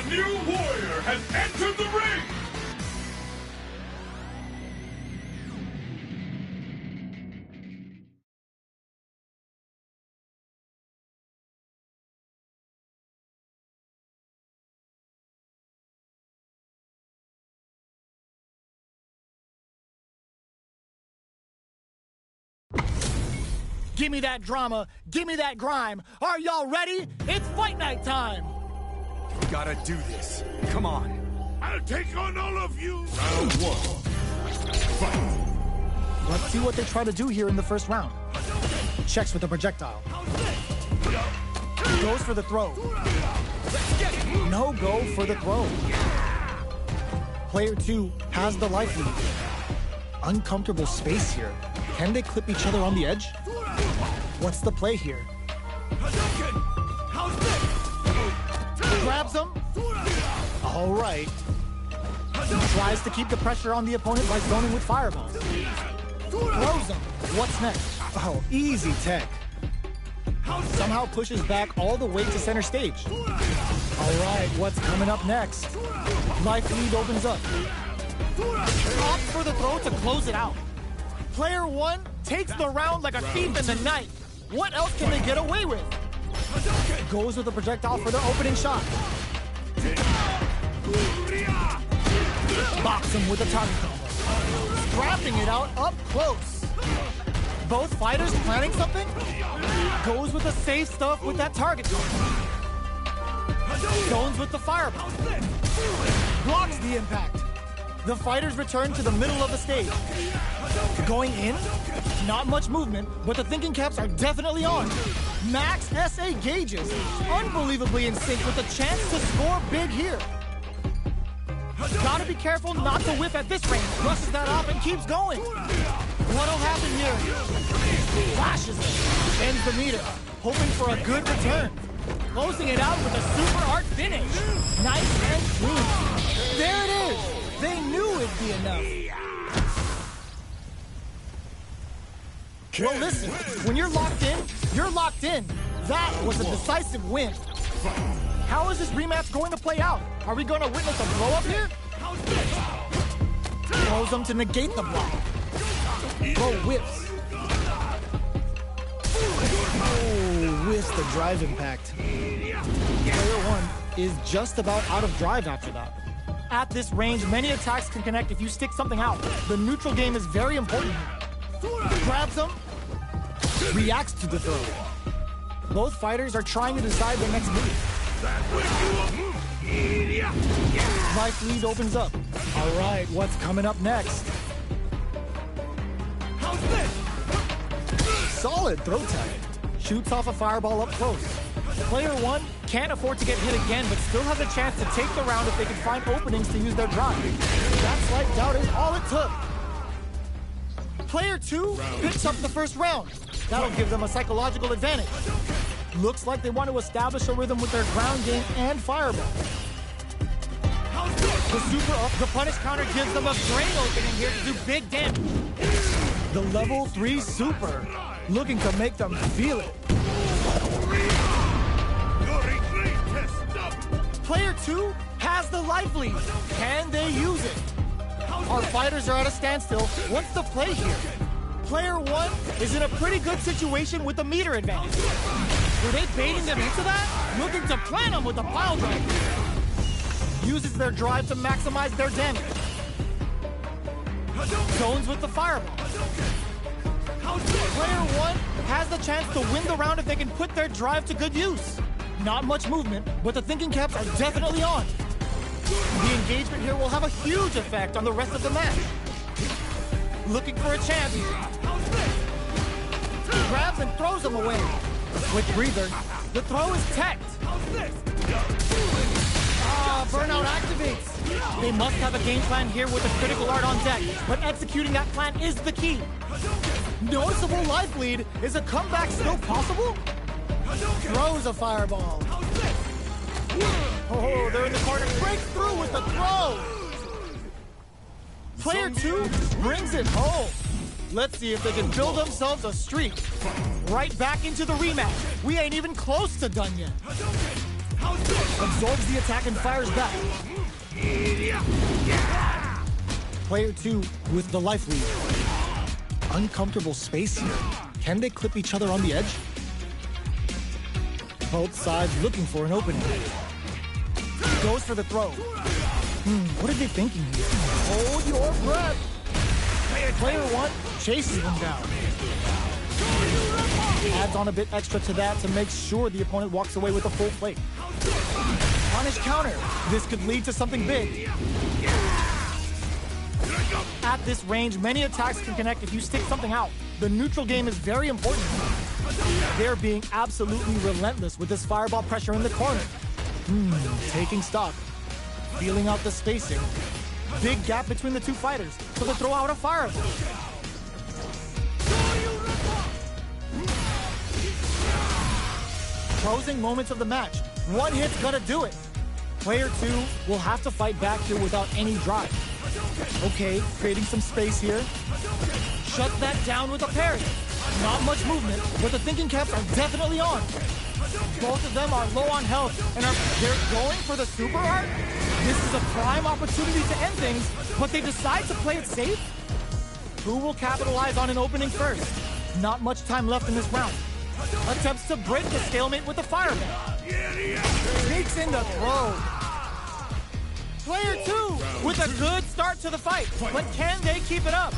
A new warrior has entered the ring! Give me that drama, give me that grime. Are y'all ready? It's fight night time! We gotta do this. Come on. I'll take on all of you! Round one. Fight! Let's see what they try to do here in the first round. Checks with the projectile. Goes for the throw. No go for the throw. Player 2 has the life lead. Uncomfortable space here. Can they clip each other on the edge? What's the play here? Grabs him. All right. Tries to keep the pressure on the opponent by zoning with fireball. Throws him. What's next? Oh, easy tech. Somehow pushes back all the way to center stage. All right, what's coming up next? Life lead opens up. Opts for the throw to close it out. Player 1 takes the round like a thief in the night. What else can they get away with? Goes with the projectile for the opening shot. Box him with a target combo. Scrapping it out up close. Both fighters planning something? Goes with the safe stuff with that target combo. Zones with the fireball. Blocks the impact. The fighters return to the middle of the stage. Going in? Not much movement, but the thinking caps are definitely on. Max SA gauges. Unbelievably in sync with a chance to score big here. Gotta be careful not to whip at this range. Rushes that off and keeps going. What'll happen here? Flashes it. Ends the meter. Hoping for a good return. Closing it out with a super art finish. Nice and clean. There it is. They knew it'd be enough. Well, listen, when you're locked in, you're locked in. That was a decisive win. How is this rematch going to play out? Are we going to witness a blow-up here? Throws them to negate the block. Bro whips. Oh, whiffs the drive impact. Player 1 is just about out of drive after that. At this range, many attacks can connect if you stick something out. The neutral game is very important here. Grabs him. Reacts to the throw. Both fighters are trying to decide their next move. Life lead opens up. All right, what's coming up next? Solid throw tag. Shoots off a fireball up close. Player 1 can't afford to get hit again, but still has a chance to take the round if they can find openings to use their drive. That slight doubt is all it took. Player 2 picks up the first round. That'll give them a psychological advantage. Looks like they want to establish a rhythm with their ground game and fireball. The super up, the punish counter gives them a great opening here to do big damage. The level 3 super, looking to make them feel it. Player 2 has the life lead. Can they use it? Our fighters are at a standstill. What's the play here? Player 1 is in a pretty good situation with the meter advantage. Were they baiting them into that? Looking to plan them with a pile drive. Uses their drive to maximize their damage. Zones with the fireball. Player 1 has the chance to win the round if they can put their drive to good use. Not much movement, but the thinking caps are definitely on. The engagement here will have a huge effect on the rest of the match. Looking for a chance. Grabs and throws him away. With breather, the throw is teched. Burnout activates. They must have a game plan here with a critical art on deck, but executing that plan is the key. Noticeable life lead. Is a comeback still possible? Throws a fireball. Oh, they're in the corner. Breaks through with the throw. Player 2 brings it home. Let's see if they can build themselves a streak. Right back into the rematch. We ain't even close to done yet. Absorbs the attack and fires back. Player 2 with the life lead. Uncomfortable space here. Can they clip each other on the edge? Both sides looking for an opening. Goes for the throw. What are they thinking here? Hold your breath. Player 1 chases them down. Adds on a bit extra to that to make sure the opponent walks away with a full plate. Punish counter. This could lead to something big. At this range, many attacks can connect if you stick something out. The neutral game is very important. They're being absolutely relentless with this fireball pressure in the corner. Taking stock. Feeling out the spacing. Big gap between the two fighters, so they throw out a fireball. Closing moments of the match. One hit's gonna do it. Player 2 will have to fight back here without any drive. Okay, creating some space here. Shut that down with a parry. Not much movement, but the thinking caps are definitely on. Both of them are low on health, and they're going for the super art? This is a prime opportunity to end things, but they decide to play it safe? Who will capitalize on an opening first? Not much time left in this round. Attempts to break the stalemate with the fireball. Takes in the throw. Player 2 with a good start to the fight, but can they keep it up?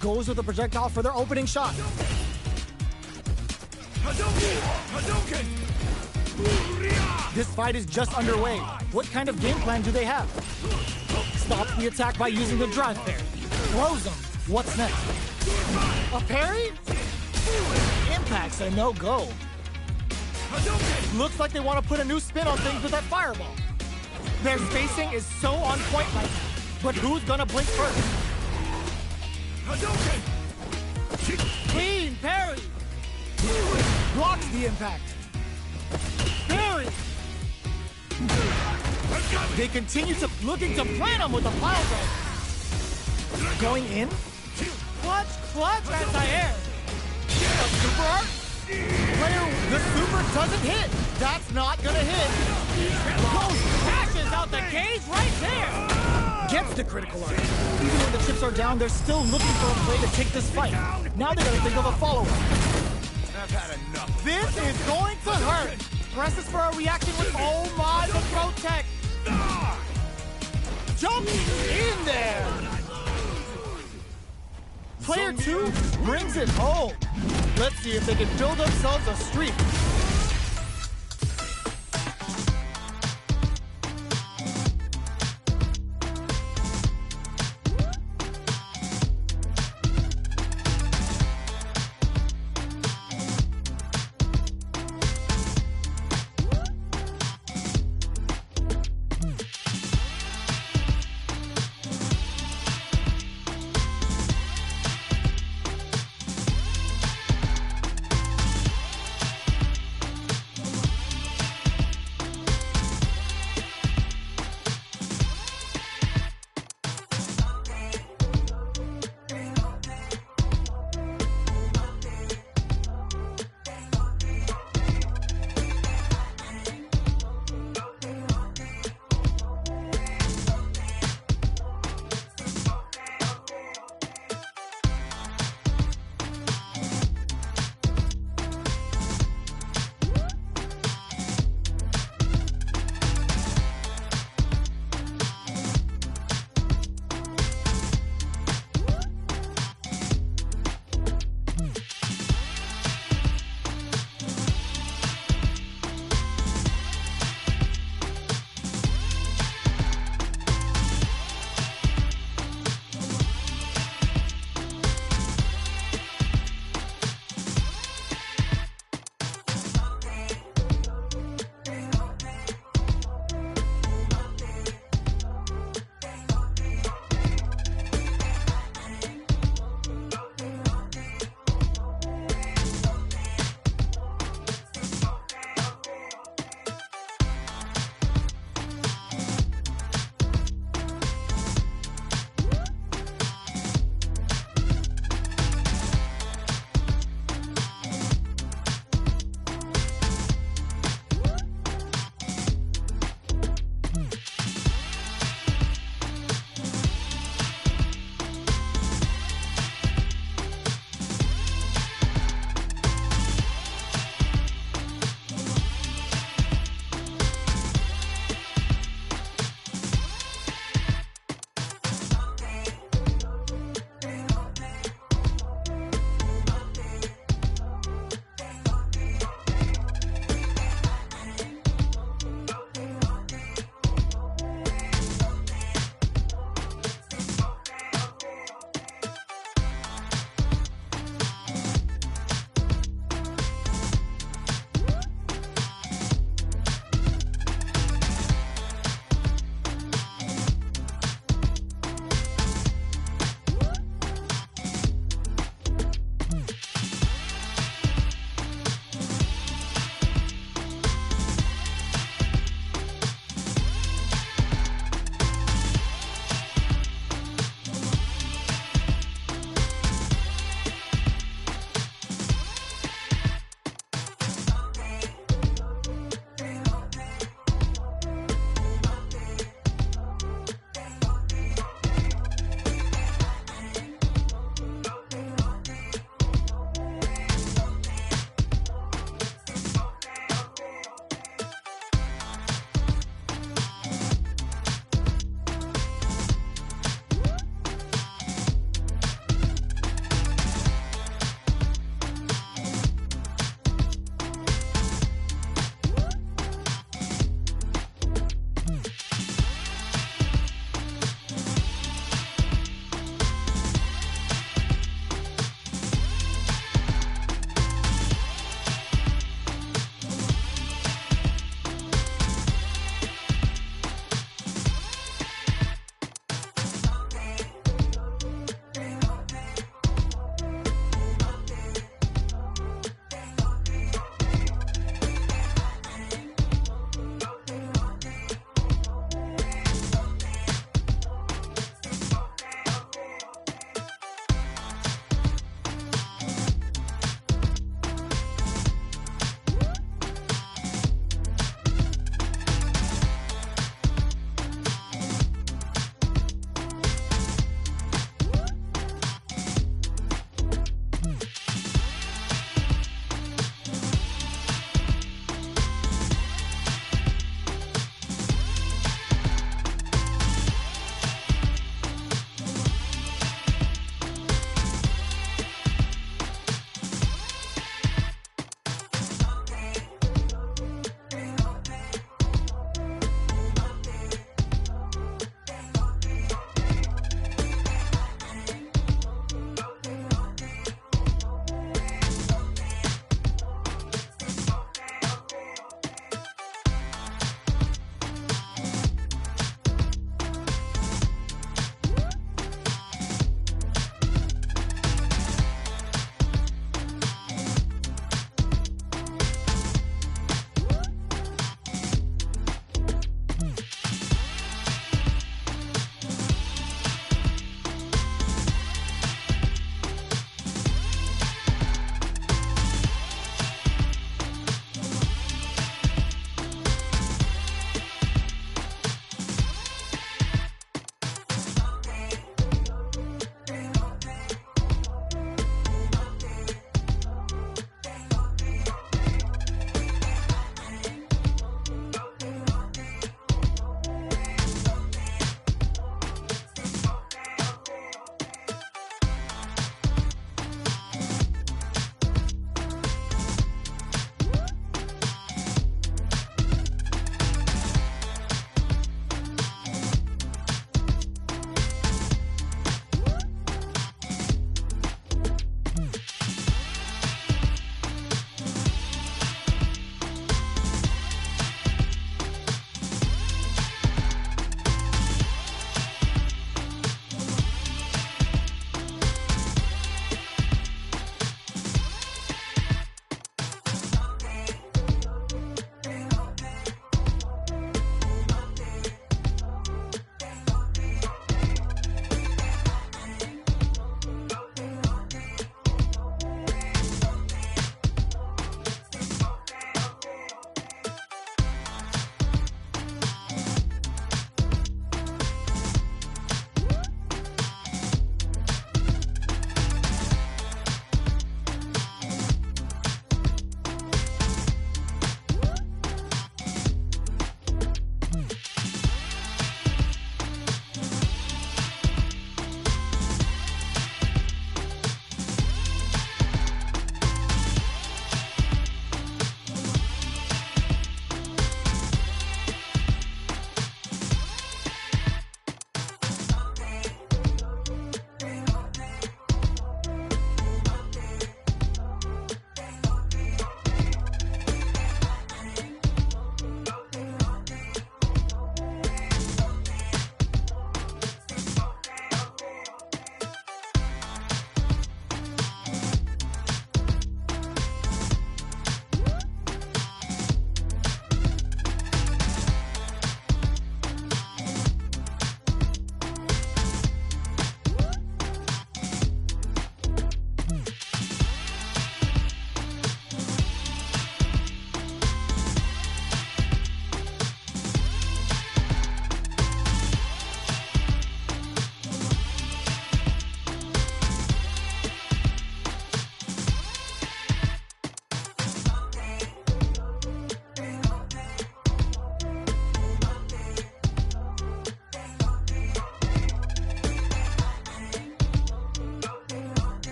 Goes with a projectile for their opening shot. This fight is just underway. What kind of game plan do they have? Stops the attack by using the drive parry. Throws him. What's next? A parry? Impact's a no-go. Looks like they want to put a new spin on things with that fireball. Their spacing is so on point right now. But who's gonna blink first? Clean parry! Blocks the impact. Parry! They continue to looking to plant him with a pile drive. Going in? Clutch, anti-air. A super art? The super doesn't hit. That's not gonna hit. Crashes out the cage right there. Gets the critical art. Even when the chips are down, they're still looking for a play to take this fight. Now they gotta think of a follow-up. I've had enough. This is going to hurt. Presses for a reaction with, oh my, the throw tech. Jumps in there. Player 2 brings it home. Let's see if they can build themselves a streak.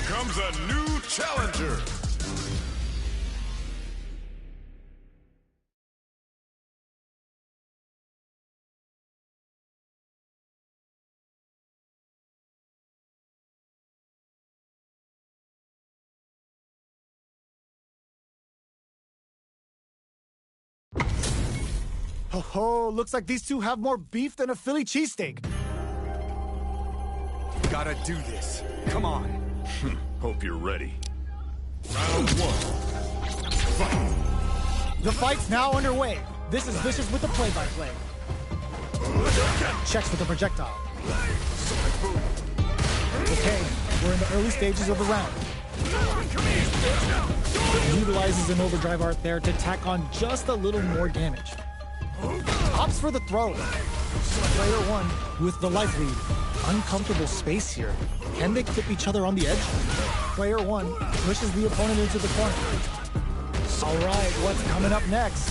comes a new challenger. Oh, looks like these two have more beef than a Philly cheesesteak. Gotta do this. Come on. Hope you're ready. Round one. Fight. The fight's now underway. This is Vicious with the play-by-play. Checks with the projectile. Okay, we're in the early stages of the round. Utilizes an overdrive art there to tack on just a little more damage. Opts for the throw. Player one with the life lead. Uncomfortable space here. Can they clip each other on the edge? Player one pushes the opponent into the corner. All right, what's coming up next?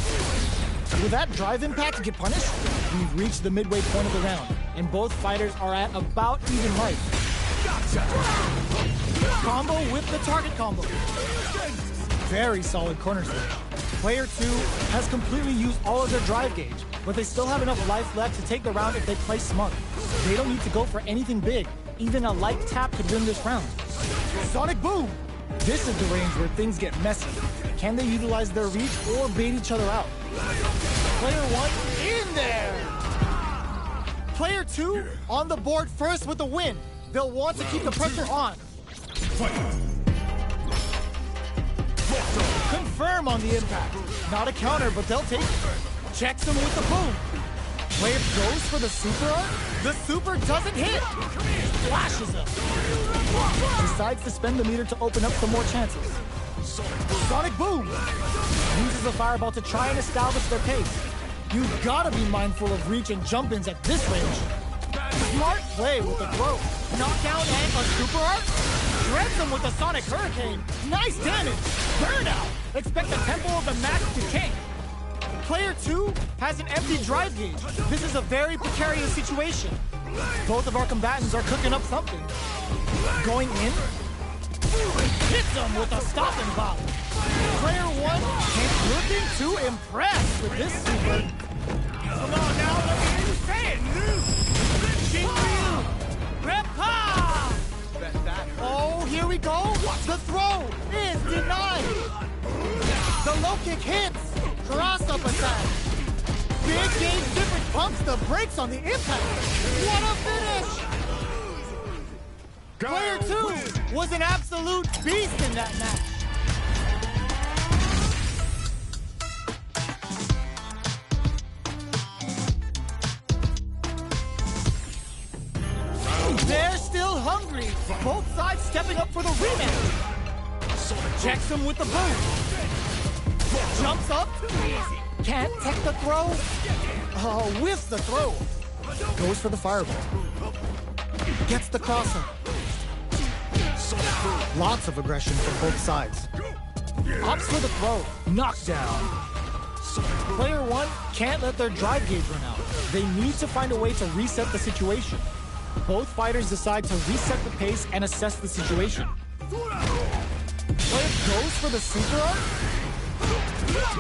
Will that drive impact get punished? We've reached the midway point of the round, and both fighters are at about even life. Combo with the target combo. Very solid corner switch. Player two has completely used all of their drive gauge, but they still have enough life left to take the round if they play smart. They don't need to go for anything big. Even a light tap could win this round. Sonic boom! This is the range where things get messy. Can they utilize their reach or bait each other out? Player one in there! Player two on the board first with the win. They'll want to keep the pressure on. Confirm on the impact. Not a counter, but they'll take it. Checks him with the boom. Player goes for the super art. The super doesn't hit. Flashes him. Decides to spend the meter to open up some more chances. Sonic boom. Uses the fireball to try and establish their pace. You've got to be mindful of reach and jump-ins at this range. Smart play with the throw. Knockdown and a super art. Shreds him with a Sonic Hurricane. Nice damage. Burnout. Expect the tempo of the match to change. Player two has an empty drive gauge. This is a very precarious situation. Both of our combatants are cooking up something. Going in. Hits him with a stop and bop. Player one is looking to impress with this super. Come on now, let me hear you say it. Oh, here we go. The throw is denied. The low kick hits. Cross-up attack. Big gauge difference pumps the brakes on the impact. What a finish! Player two was an absolute beast in that match. They're still hungry. Both sides stepping up for the rematch. Checks him with the boom. Jumps up. Can't tech the throw. Oh, whiffs the throw. Goes for the fireball. Gets the crosser. Lots of aggression from both sides. Opts for the throw. Knockdown. Player one can't let their drive gauge run out. They need to find a way to reset the situation. Both fighters decide to reset the pace and assess the situation. Player goes for the super art.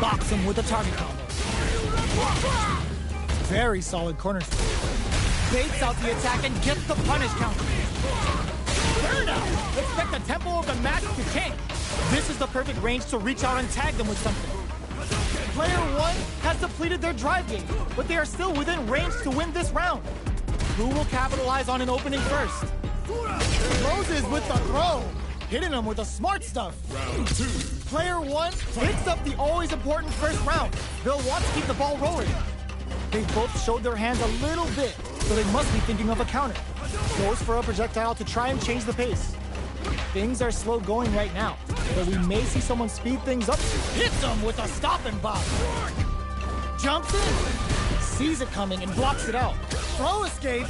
Box him with a target combo. Very solid corner switch. Baits out the attack and gets the punish counter. Burnout! Expect the tempo of the match to change. This is the perfect range to reach out and tag them with something. Player one has depleted their drive gauge, but they are still within range to win this round. Who will capitalize on an opening first? Roses with the throw. Hitting them with the smart stuff. Round two. Player one picks up the always important first round. They'll want to keep the ball rolling. They both showed their hands a little bit, so they must be thinking of a counter. Goes for a projectile to try and change the pace. Things are slow going right now, but we may see someone speed things up. Hits them with a stop and bop. Jumps in. Sees it coming and blocks it out. Throw escape.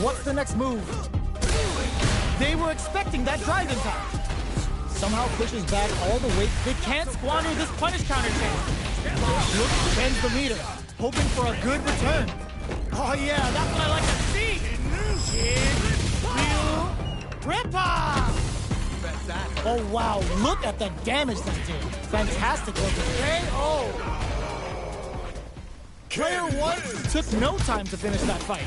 What's the next move? They were expecting that drive impact. Somehow pushes back all the weight. They can't squander this punish counter chance. Looks bends the meter, hoping for a good return. Oh yeah, that's what I like to see. Real Ripper! that? Oh, wow. Look at the damage that did. Fantastic looking. KO. Player 1 took no time to finish that fight.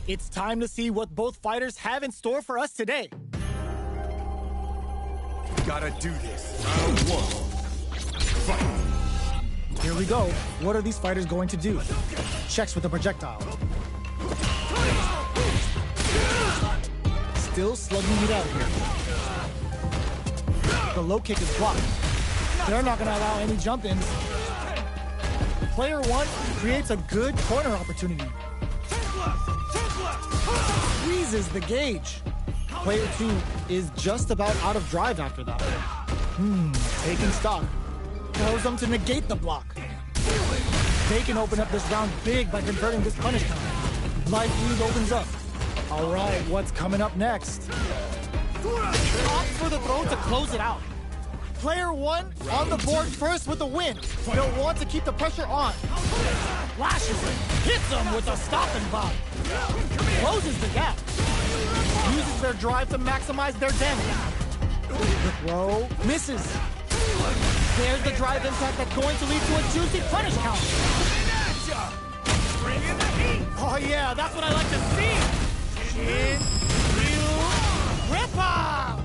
It's time to see what both fighters have in store for us today. Gotta do this. Round 1. Fight. Here we go. What are these fighters going to do? Checks with the projectile. Still slugging it out here. The low kick is blocked. They're not going to allow any jump-ins. Player 1 creates a good corner opportunity. Squeezes the gauge. Player 2 is just about out of drive after that. Taking stock. Throws them to negate the block. They can open up this round big by converting this punish count. Life lead opens up. All right, what's coming up next? Opts for the throw to close it out. Player 1 on the board first with the win. They'll want to keep the pressure on. Lashes it, hits them with a stopping bomb. Closes the gap. Uses their drive to maximize their damage. The throw misses. There's the drive impact that's going to lead to a juicy punish count. Oh yeah, that's what I like to see. Shin, Ryu, Ripper!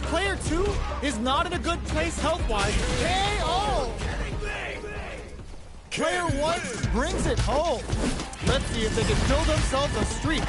Player 2 is not in a good place health-wise. KO! Player 1 brings it home. Let's see if they can build themselves a streak.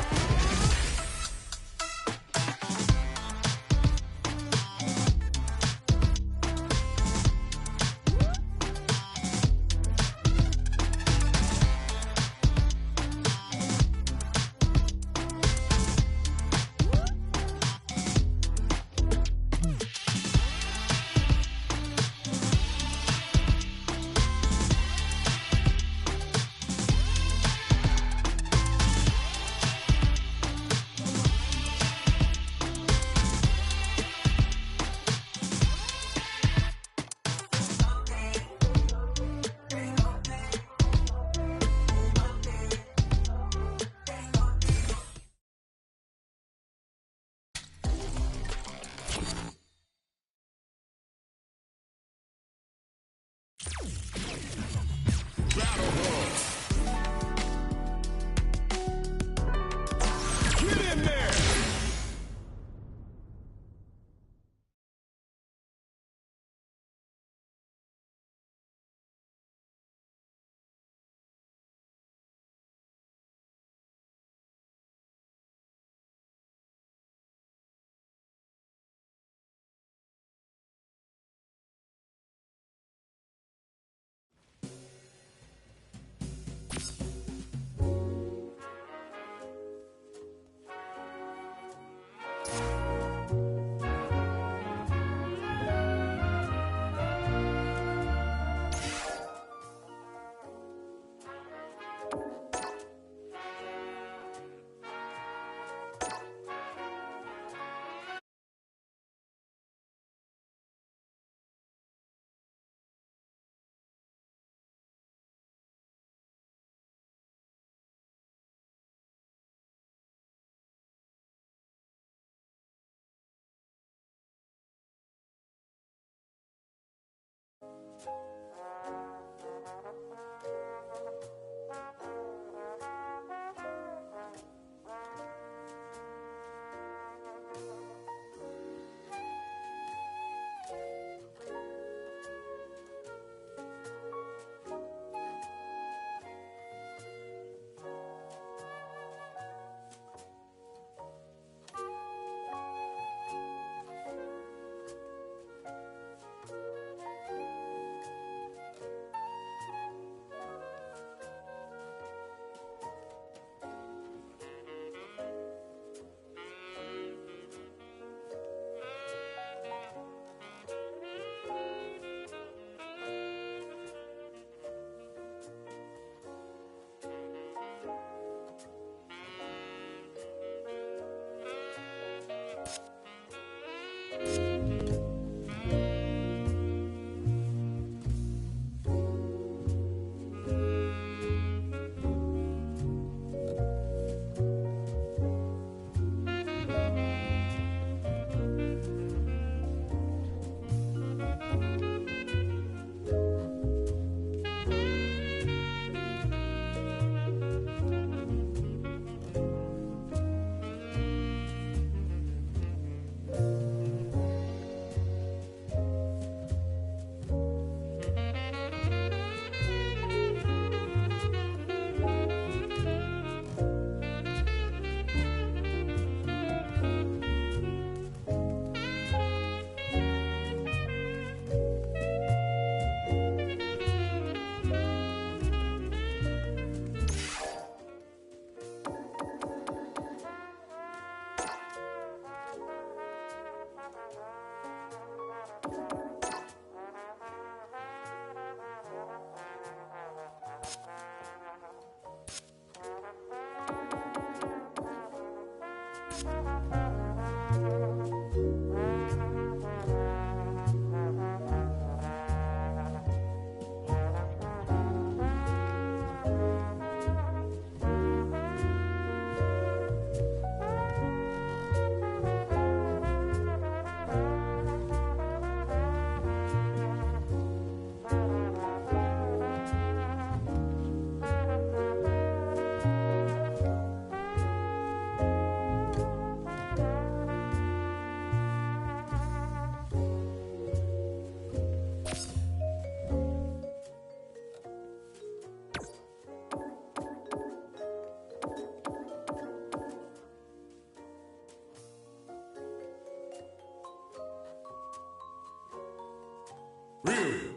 Ryu.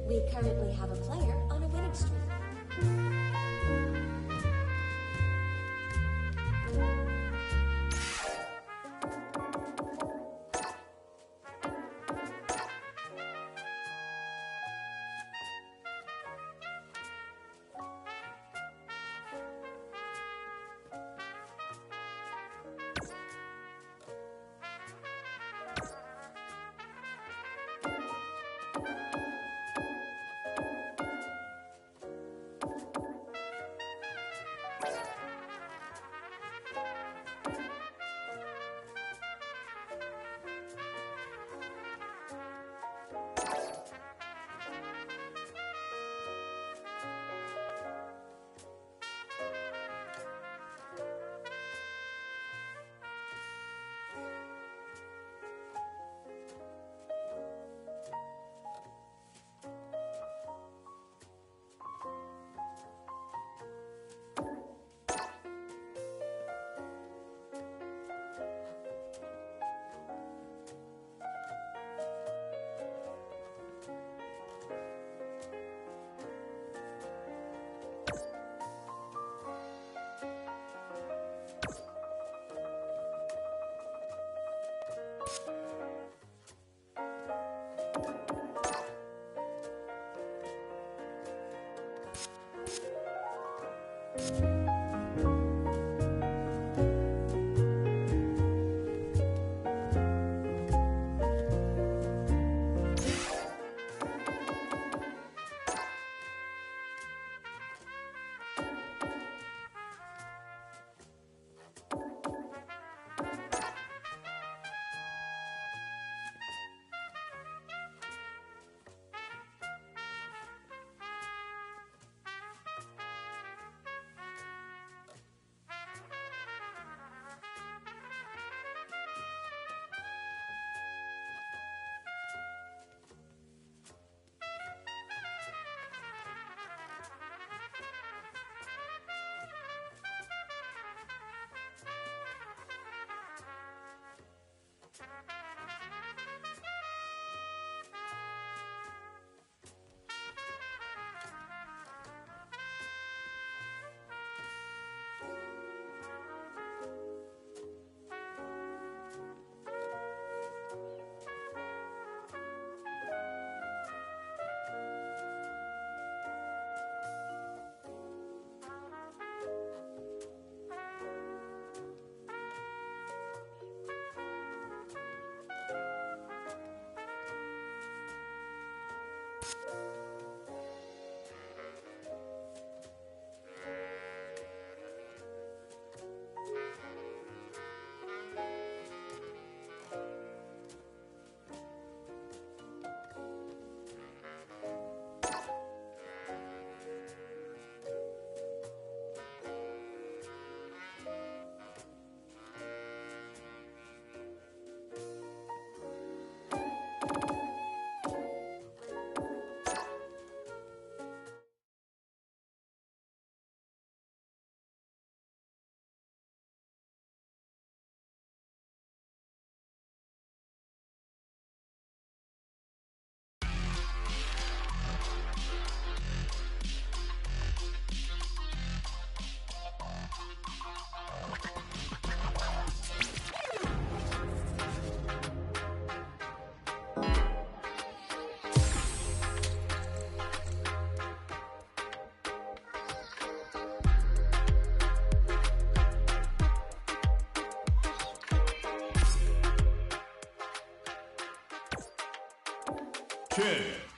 We currently have a player on a winning streak. Ken.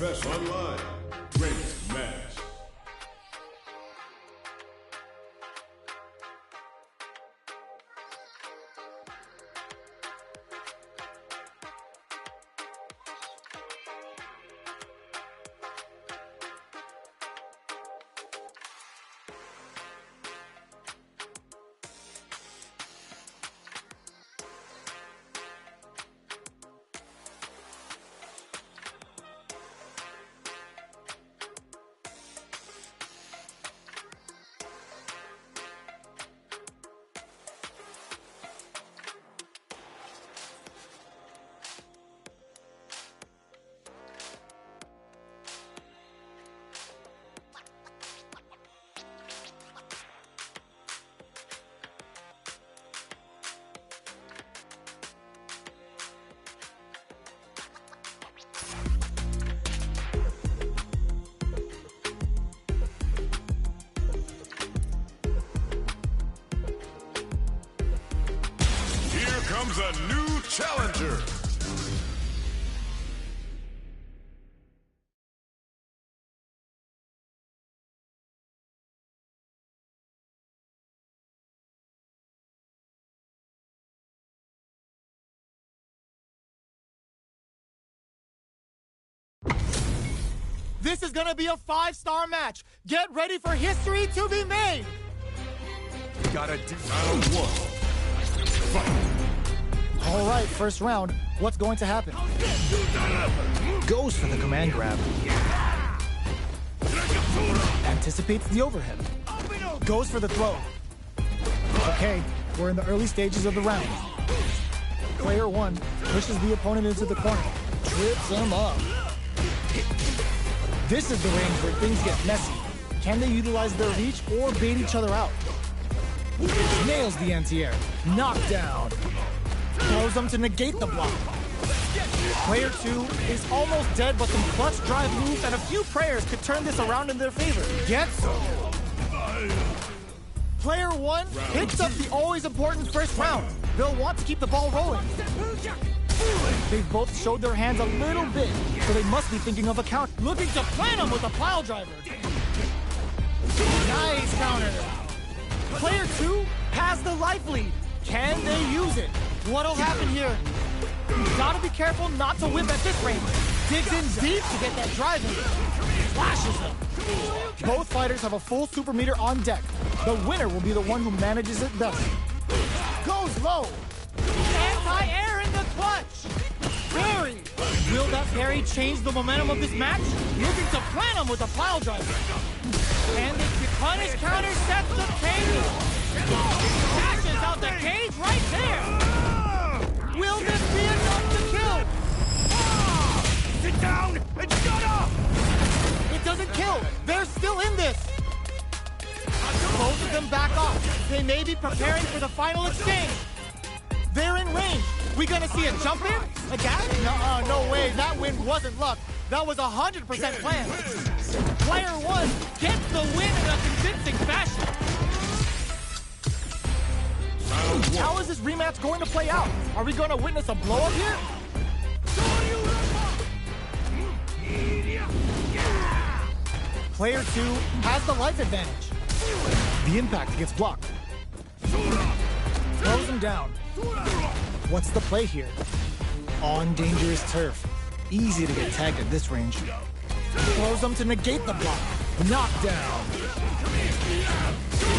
Fest Online. Great match. Comes a new challenger. This is gonna be a 5-star match. Get ready for history to be made. Gotta do Round 1. Fight. All right, first round. What's going to happen? Goes for the command grab. Anticipates the overhead. Goes for the throw. Okay, we're in the early stages of the round. Player 1 pushes the opponent into the corner. Trips him up. This is the range where things get messy. Can they utilize their reach or bait each other out? Nails the anti-air. Knockdown. Throws them to negate the block. Player 2 is almost dead, but some clutch drive moves and a few prayers could turn this around in their favor. Gets him. Player 1 picks up the always important first round. They'll want to keep the ball rolling. They've both showed their hands a little bit, so they must be thinking of a count. Looking to plant him with a pile driver. Nice counter. Player 2 has the life lead. Can they use it? What'll happen here? Gotta be careful not to whip at this range. Digs in deep to get that drive in. Flashes them. Both fighters have a full super meter on deck. The winner will be the one who manages it best. Goes low. Anti-air in the clutch. Parry. Will that parry change the momentum of this match? Looking to plant him with a pile driver. And the punish counter sets the cage. Dashes out the cage right there. Will this be enough to kill? Sit down and shut up! It doesn't kill. They're still in this. Both of them back off. They may be preparing for the final exchange. They're in range. We gonna see a jump in? A gap? No way. That win wasn't luck. That was 100% planned. Player 1 gets the win in a convincing fashion. How is this rematch going to play out? Are we going to witness a blow-up here? Player 2 has the life advantage. The impact gets blocked. Throws him down. What's the play here? On dangerous turf. Easy to get tagged at this range. Throws him to negate the block. Knockdown.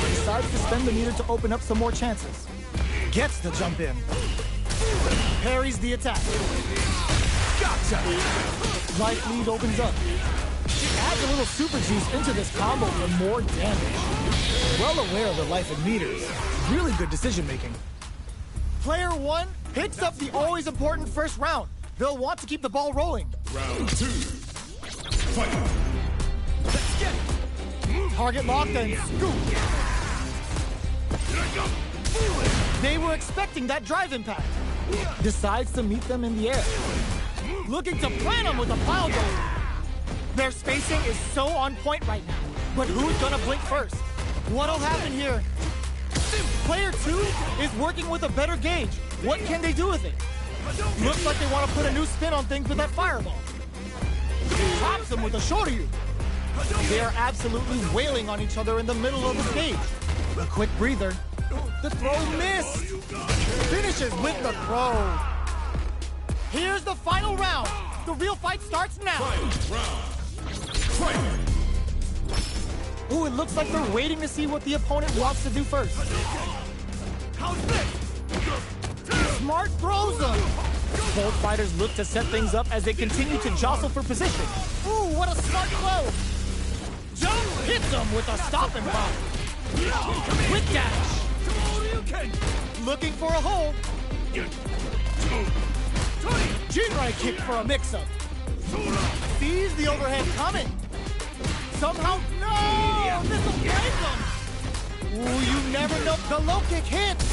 Decides to spend the meter to open up some more chances. Gets the jump in. Parries the attack. Gotcha! Life lead opens up. Adds a little super juice into this combo for more damage. Well aware of the life and meters. Really good decision making. Player 1 picks up the always important first round. They'll want to keep the ball rolling. Round 2. Fight. Let's get it. Target locked and scoop. They were expecting that drive impact. Decides to meet them in the air. Looking to plant them with a pile driver. Their spacing is so on point right now. But who's gonna blink first? What'll happen here? Player 2 is working with a better gauge. What can they do with it? Looks like they want to put a new spin on things with that fireball. Chops him with a Shoryu. They are absolutely wailing on each other in the middle of the stage. A quick breather. The throw missed. Finishes with the throw. Here's the final round. The real fight starts now. Ooh, it looks like they're waiting to see what the opponent wants to do first. How's this? Smart throws them. Both fighters look to set things up as they continue to jostle for position. Ooh, what a smart throw. Jump hits him with a stop and pop. Quick dash. Looking for a hold. Jinrai kick for a mix-up. Sees the overhead coming. Somehow, no! This will break him! Ooh, you never know. The low kick hits.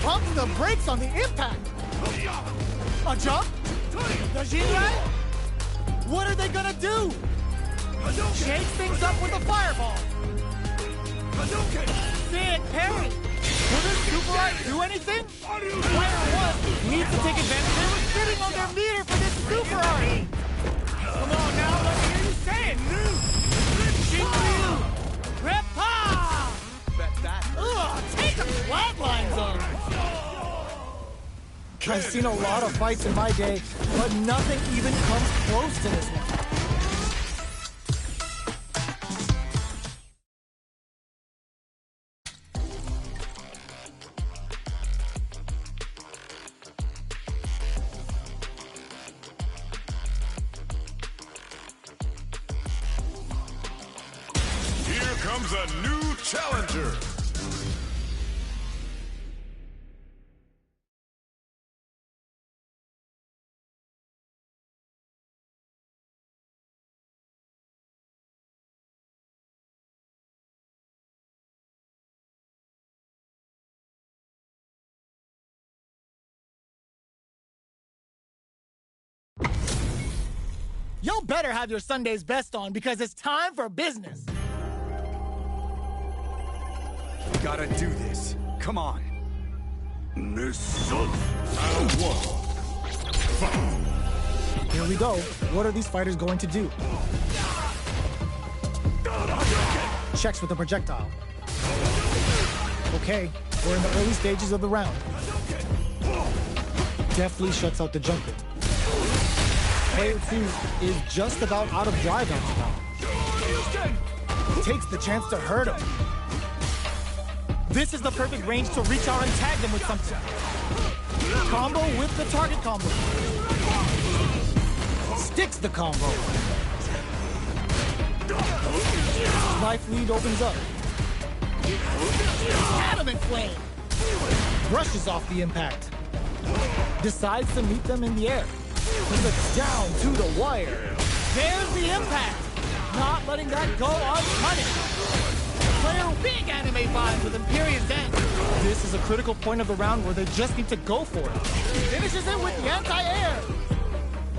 Pumps the brakes on the impact. A jump? The Jinrai? What are they gonna do? Shake things up with a fireball. Sick parry. Will this super art do anything? Player 1 needs to take advantage. They were sitting on their meter for this super art. Come on now, let me hear you say it. Shinryu! Repa! Bet that. Ugh, take the flatlines on. I've seen a lot of fights in my day, but nothing even comes close to this one. Here comes a new challenger. Y'all better have your Sunday's best on because it's time for business. Gotta do this. Come on. Round 1. Fight. Here we go. What are these fighters going to do? Checks with a projectile. Okay, we're in the early stages of the round. Deftly shuts out the jumper. Player 2 is just about out of drive after now. Takes the chance to hurt him. This is the perfect range to reach out and tag them with something. Combo with the target combo. Sticks the combo. Life lead opens up. Adamant flame. Brushes off the impact. Decides to meet them in the air. Puts it down to the wire. There's the impact. Not letting that go unpunished. Player big anime vibes with Imperium's end. This is a critical point of the round where they just need to go for it. Finishes it with the anti-air.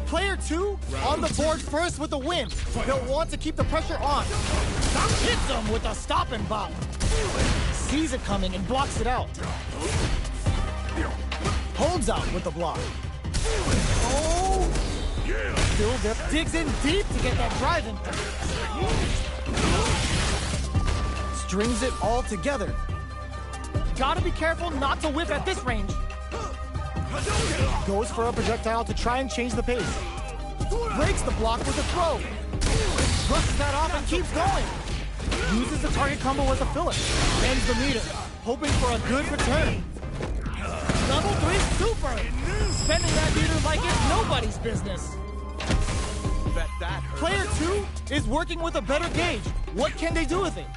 Player 2 on the board first with a win. They'll want to keep the pressure on. Hits them with a stop and bop. Sees it coming and blocks it out. Holds out with the block. Oh! Still there. Digs in deep to get that drive in. Strings it all together. Gotta be careful not to whip at this range. Goes for a projectile to try and change the pace. Breaks the block with a throw. Brushes that off and keeps going. Uses the target combo as a filler. Ends the meter, hoping for a good return. Level 3 super! Spending that meter like it's nobody's business. Bet that hurt. Player 2 is working with a better gauge. What can they do with it?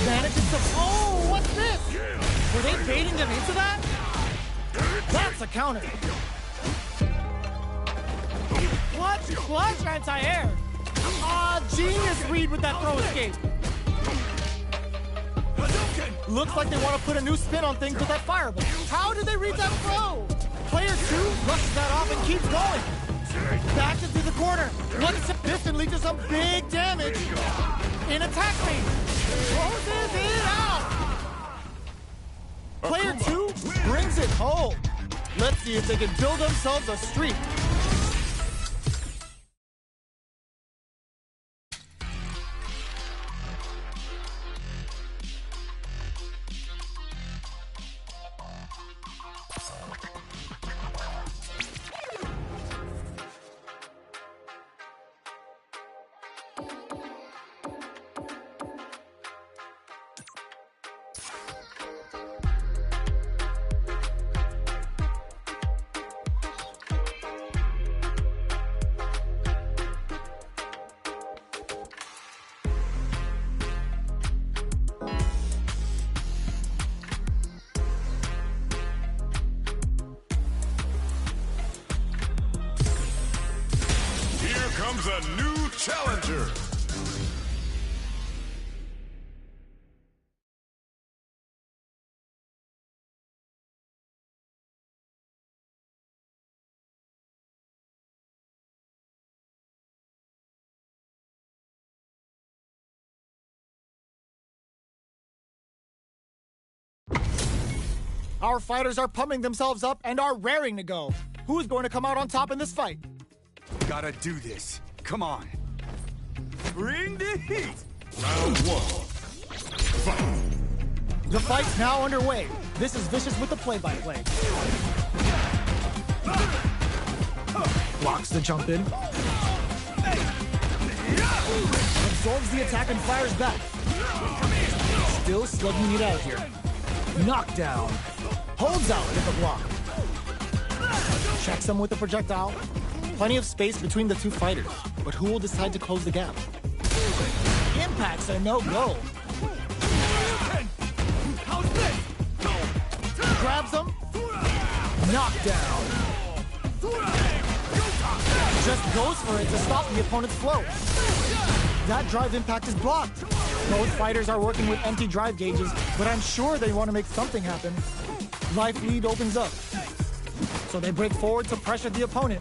Manages to... Oh, what's this? Were they baiting them into that? That's a counter. Clutch anti-air. Genius read with that throw escape. Looks like they want to put a new spin on things with that fireball. How did they read that throw? Player 2 rushes that off and keeps going. Back into the corner. What's this and leads to some big damage. In attack range. Closes it out. Player 2 brings it home. Let's see if they can build themselves a streak. comes a new challenger. Our fighters are pumping themselves up and are raring to go. Who's going to come out on top in this fight? Gotta do this. Come on. Bring the heat. Round one. Fight. The fight's now underway. This is Vicious with the play-by-play. Blocks the jump in. Absorbs the attack and fires back. Still slugging it out here. Knockdown. Holds out with a block. Checks him with a projectile. Plenty of space between the two fighters, but who will decide to close the gap? Impacts are no-go. Grabs him. Knockdown. Just goes for it to stop the opponent's flow. That drive impact is blocked. Both fighters are working with empty drive gauges, but I'm sure they want to make something happen. Life lead opens up. So they break forward to pressure the opponent.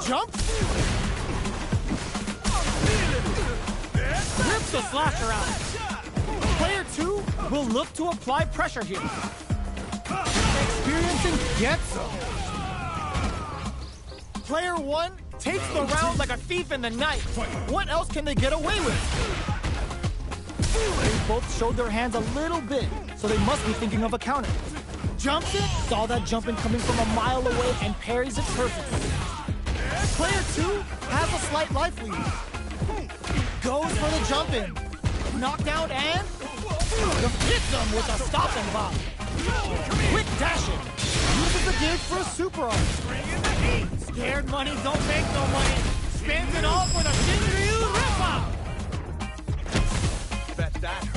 Jump! Rips the slasher out. Player 2 will look to apply pressure here. Experiencing gets him. Player 1 takes the round like a thief in the night. What else can they get away with? They both showed their hands a little bit, so they must be thinking of a counter. Jumps it, saw that jump in coming from a mile away and parries it perfectly. Player 2 has a slight life lead. Goes for the jump in. Knockdown and hits him with a stopping block. Quick dashing. Uses the gauge for a super arm. Scared money don't make no money. Spins it all for the Shinryu rip-off.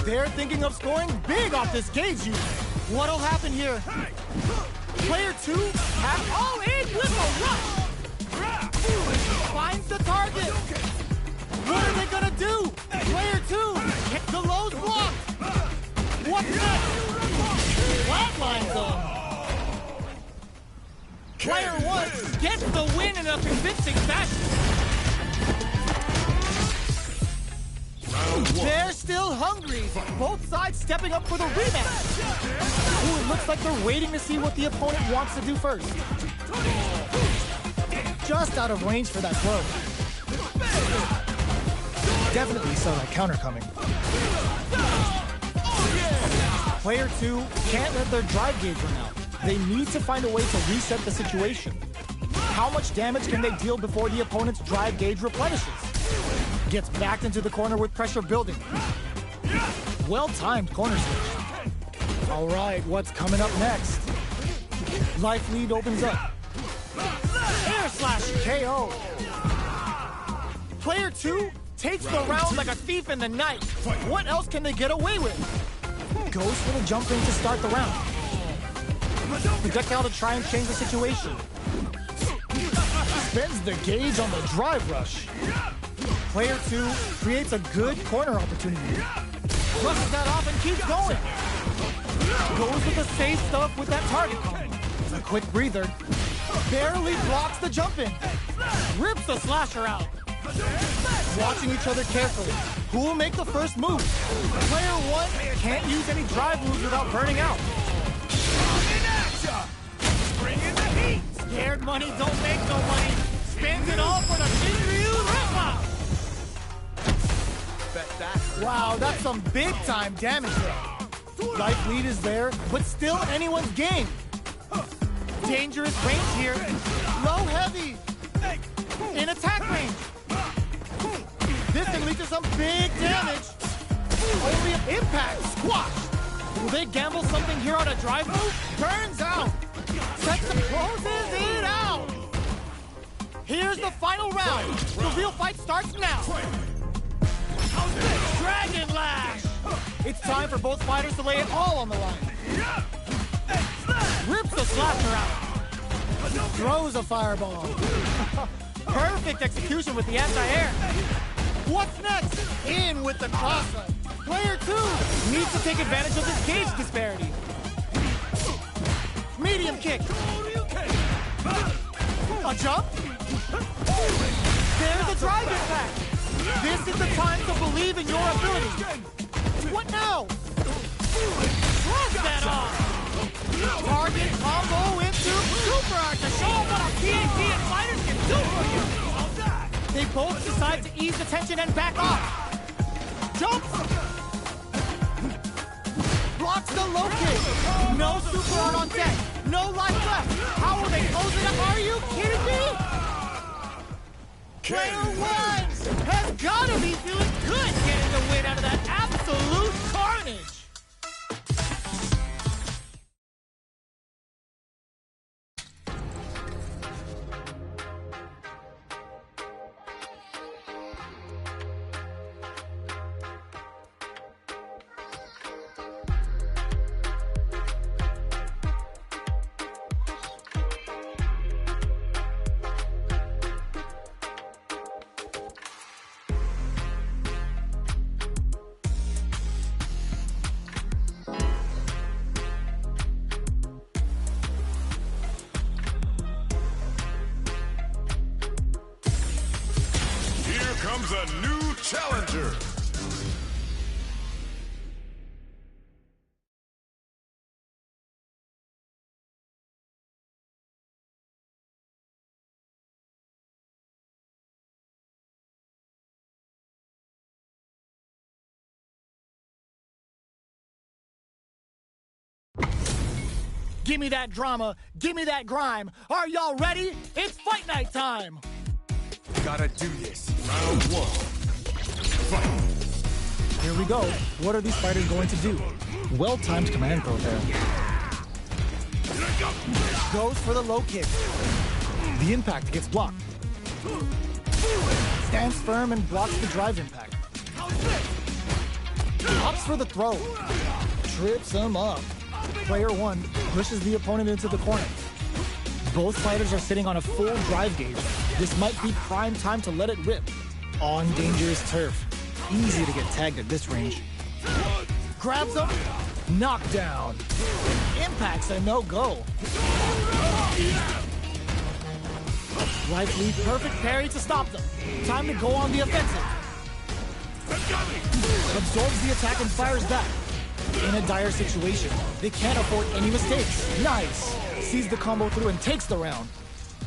They're thinking of scoring big off this gauge use. What'll happen here? Player 2 has all in with a rush. Finds the target. What are they gonna do? Player 2 hit the low's block. What's next? Flatlines them. Player 1 gets the win in a convincing fashion. They're still hungry. Both sides stepping up for the rematch. Ooh, it looks like they're waiting to see what the opponent wants to do first. Just out of range for that throw. Definitely saw that counter coming. Player 2 can't let their drive gauge run out. They need to find a way to reset the situation. How much damage can they deal before the opponent's drive gauge replenishes? Gets backed into the corner with pressure building. Well-timed corner switch. All right, what's coming up next? Life lead opens up. Air slash KO. Player 2 takes the round like a thief in the night. What else can they get away with? Goes for the jump in to start the round. Projectile to try and change the situation. Spends the gauge on the drive rush. Player 2 creates a good corner opportunity. Brushes that off and keeps going. Goes with the safe stuff with that target combo. A quick breather. Barely blocks the jump in. Rips the slasher out. Watching each other carefully. Who will make the first move? Player 1 can't use any drive moves without burning out. Bring in the heat. Scared money don't make no money. Spins it all for the Shinryu rip-off. Wow, that's some big-time damage there. Life lead is there, but still anyone's game. Dangerous range here. Low heavy. In attack range. This can lead to some big damage. Only an impact. Squash. Will they gamble something here on a drive move? Burns out. Sets and closes it out. Here's the final round. The real fight starts now. Dragon Lash. It's time for both fighters to lay it all on the line. Rips the slasher out. Throws a fireball. Perfect execution with the anti-air. What's next? In with the cross-up. Player 2 needs to take advantage of this gauge disparity. Medium kick. A jump. There's a drive impact. This is the time to believe in your ability. What now? Shrug that off. Target combo into Super Art to show what a PhD and fighters can do for you. They both decide to ease the tension and back off. Jumps. Blocks the low kick. No Super Art on deck. No life left. How will they close it up? Are you kidding me? Player 1 has got to be feeling good getting the win out of that absolute carnage. Comes a new challenger. Give me that drama. Give me that grime. Are y'all ready? It's fight night time. Gotta do this. Round 1. Fight. Here we go. What are these fighters going to do? Well-timed command throw there. Goes for the low kick. The impact gets blocked. Stands firm and blocks the drive impact. Opts for the throw. Trips him up. Player 1 pushes the opponent into the corner. Both fighters are sitting on a full drive gauge. This might be prime time to let it rip. On dangerous turf. Easy to get tagged at this range. Grabs him. Knockdown. Impact's a no-go. Life lead perfect parry to stop them. Time to go on the offensive. Absorbs the attack and fires back. In a dire situation, they can't afford any mistakes. Nice. Sees the combo through and takes the round.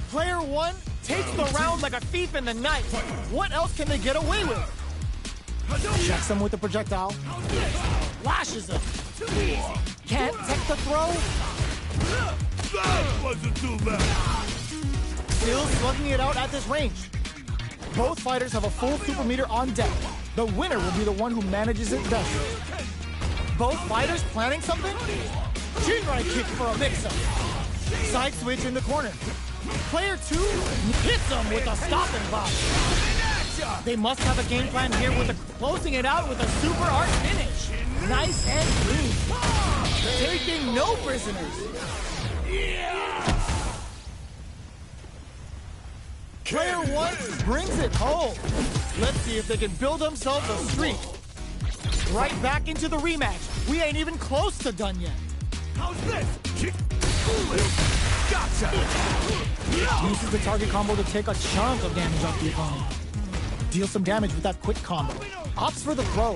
Player 1 takes the round like a thief in the night. What else can they get away with? Checks him with the projectile. Lashes him. Can't take the throw. That wasn't too bad. Still slugging it out at this range. Both fighters have a full super meter on deck. The winner will be the one who manages it best. Both fighters planning something? Shinrai kick for a mix-up. Side switch in the corner. Player 2 hits him with a stopping block. They must have a game plan here with closing it out with a super art finish. Nice and clean. Taking no prisoners. Player 1 brings it home. Let's see if they can build themselves a streak. Right back into the rematch. We ain't even close to done yet. How's this? Gotcha. Uses the target combo to take a chunk of damage off the opponent. Deal some damage with that quick combo. Opts for the throw.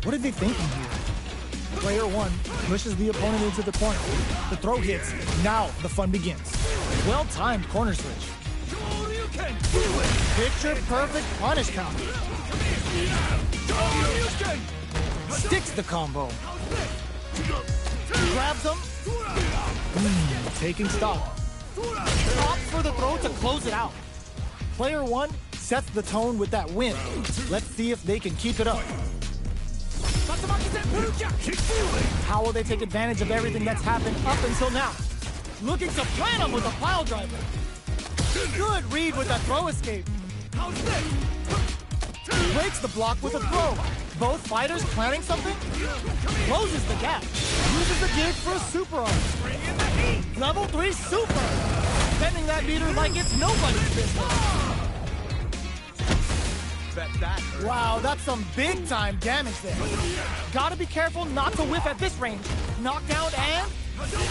What are they thinking here? Player 1 pushes the opponent into the corner. The throw hits. Now the fun begins. Well-timed corner switch. Picture perfect punish counter. Sticks the combo. Grabs him. Taking stock. Opts for the throw to close it out. Player 1 sets the tone with that win. Let's see if they can keep it up. How will they take advantage of everything that's happened up until now? Looking to plan him with a pile driver. Good read with that throw escape. Breaks the block with a throw. Both fighters planning something? Closes the gap. Uses the gauge for a super art. Level 3 super. Bending that meter like it's nobody's business. Bet that hurt. Wow, that's some big-time damage there. Gotta be careful not to whiff at this range. Knockdown and...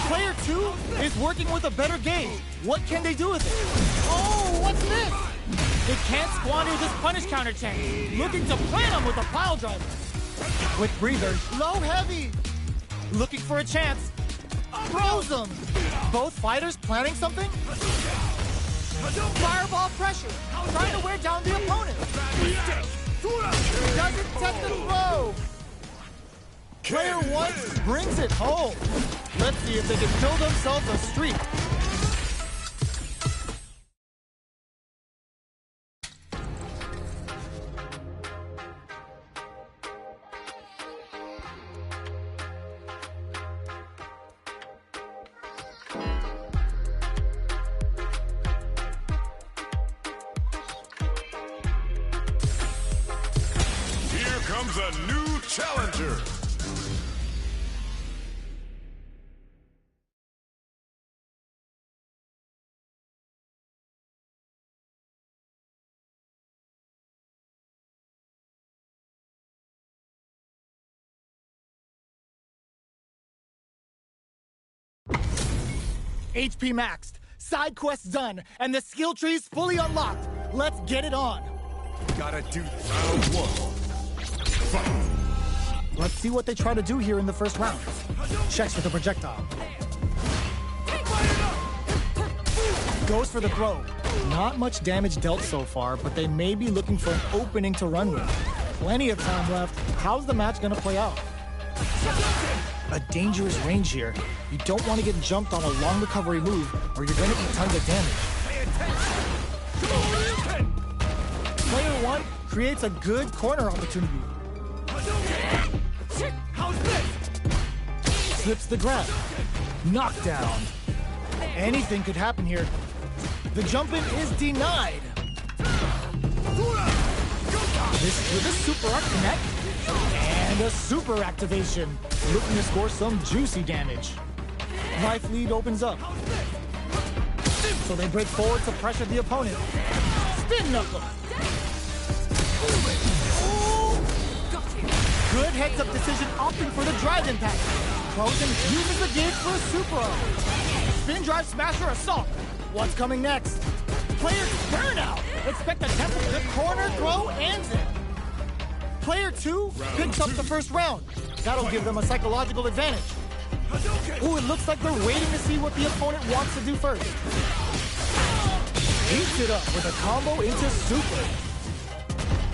Player 2 is working with a better gauge. What can they do with it? Oh, what's this? They can't squander this punish counter chance. Looking to plant him with a pile driver. Quick breather, low heavy. Looking for a chance. Throws him. Both fighters planning something? Fireball pressure. Trying to wear down the opponent. Doesn't test the throw. Player 1 brings it home. Let's see if they can build themselves a streak. Here comes a new challenger. HP maxed, side quests done, and the skill tree's fully unlocked. Let's get it on. Gotta do this. Round 1. Fight. Let's see what they try to do here in the first round. Checks with the projectile. Goes for the throw. Not much damage dealt so far, but they may be looking for an opening to run with. Plenty of time left. How's the match gonna play out? A dangerous range here. You don't want to get jumped on a long recovery move, or you're gonna eat tons of damage. Player 1 creates a good corner opportunity. Slips the grab. Knockdown. Anything could happen here. The jump in is denied. This with a super arc connect and a super activation. Looking to score some juicy damage. Life lead opens up. So they break forward to pressure the opponent. Spin knuckle. Good heads-up decision, opting for the drive impact. Frozen uses the gauge for a super arc. Spin drive smasher assault. What's coming next? Player burnout. Expect a tempo the corner throw ends it. Player 2 picks up the first round. That'll give them a psychological advantage. Ooh, it looks like they're waiting to see what the opponent wants to do first. Heats it up with a combo into super.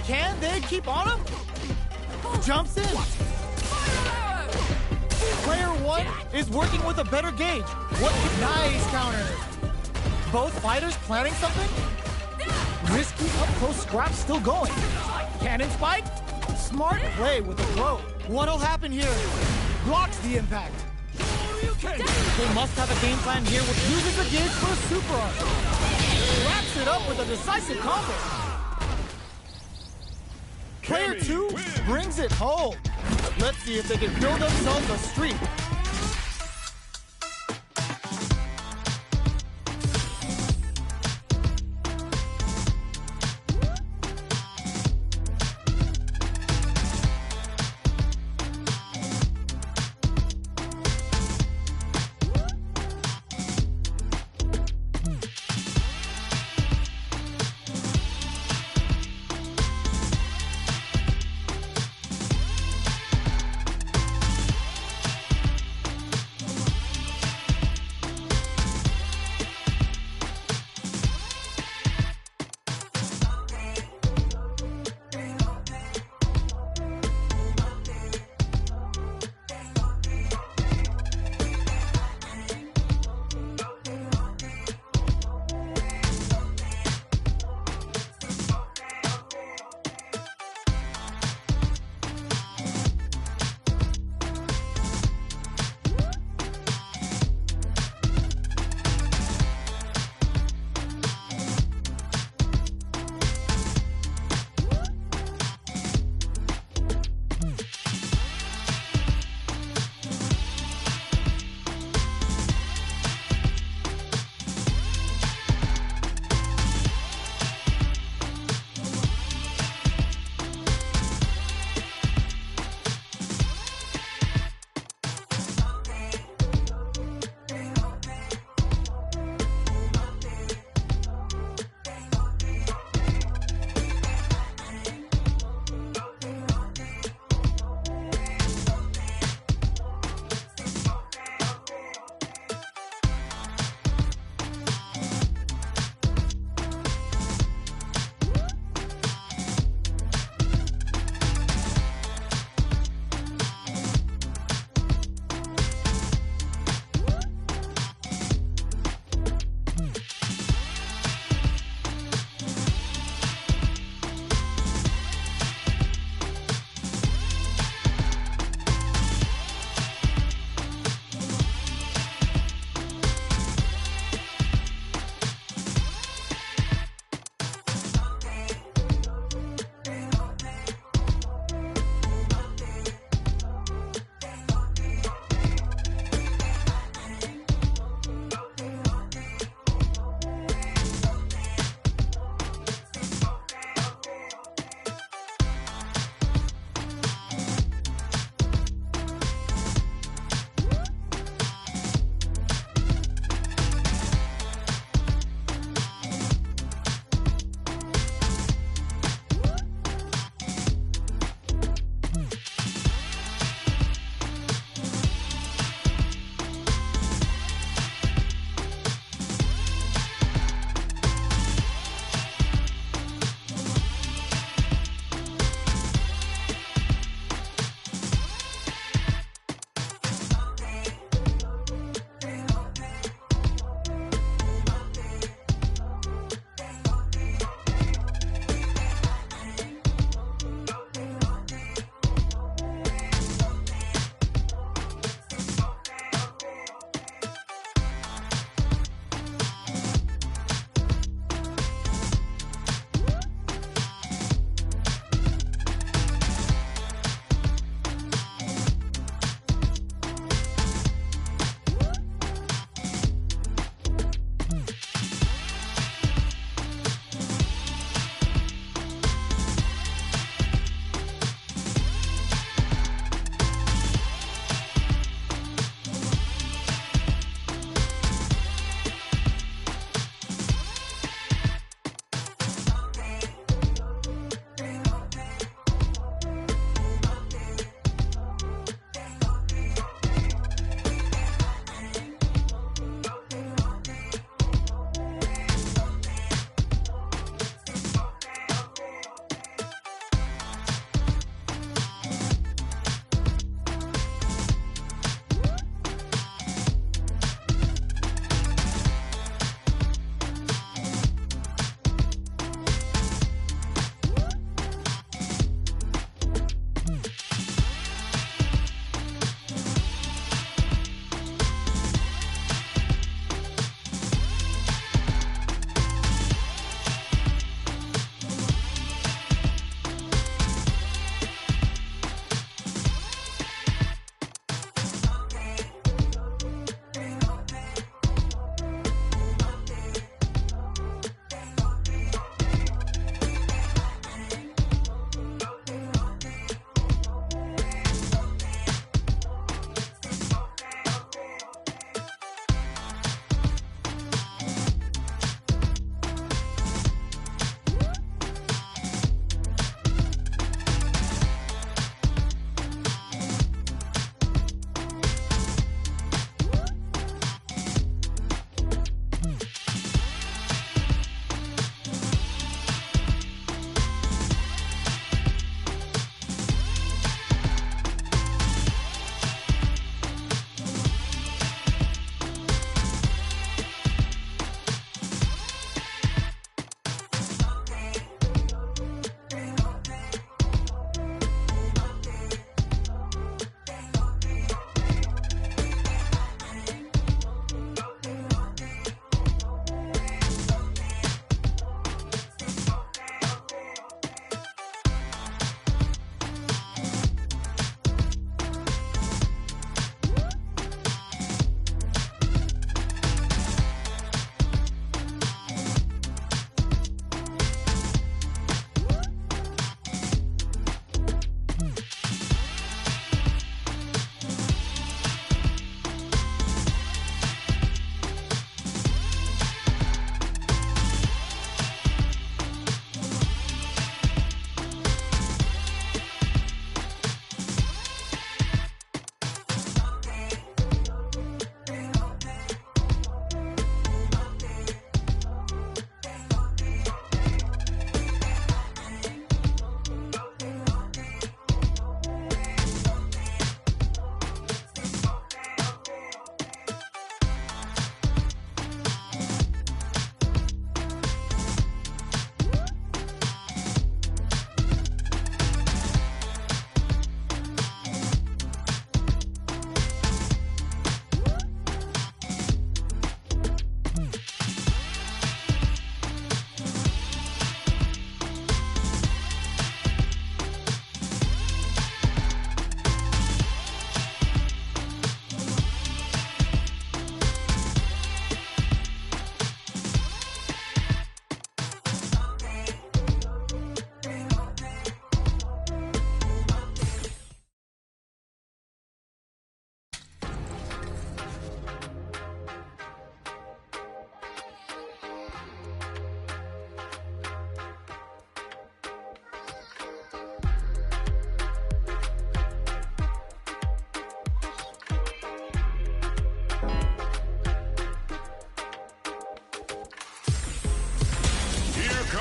Can they keep on him? Jumps in. Player 1 is working with a better gauge. What nice counter. Both fighters planning something? Risky up-close scrap still going. Cannon spike? Smart play with the throw. What'll happen here? Blocks the impact. They must have a game plan here which uses the gauge for a super arc. Wraps it up with a decisive combo. Player 2 brings it home. Let's see if they can build themselves a streak.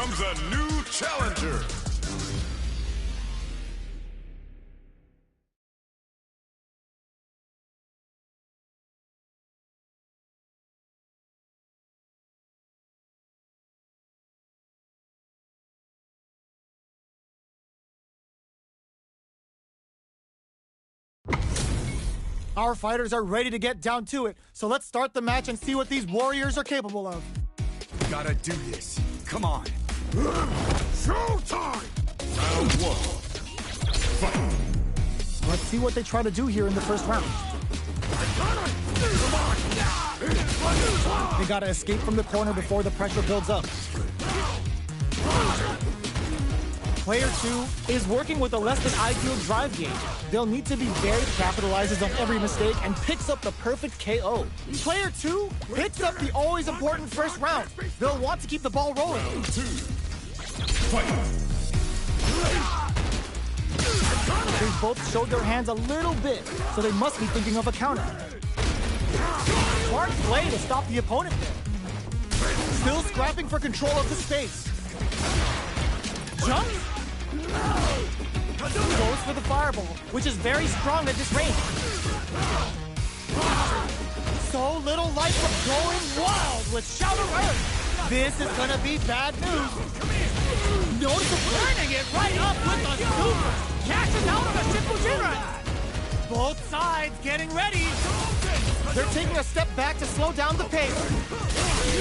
comes a new challenger. Our fighters are ready to get down to it, so let's start the match and see what these warriors are capable of. Gotta do this. Come on. Showtime! Round one. Fight! Let's see what they try to do here in the first round. They gotta escape from the corner before the pressure builds up. Player 2 is working with a less than ideal drive gauge. They'll need to be very capitalizes on every mistake and picks up the perfect KO. Player 2 picks up the always important first round. They'll want to keep the ball rolling. They've both showed their hands a little bit, so they must be thinking of a counter. Smart play to stop the opponent there. Still scrapping for control of the space. Jump. Goes for the fireball, which is very strong at this range. So little life from going wild with Shout of Earth. This is gonna be bad news. Notice turning it right up with a super. Catches out of a Shikujira. Both sides getting ready. They're taking a step back to slow down the pace.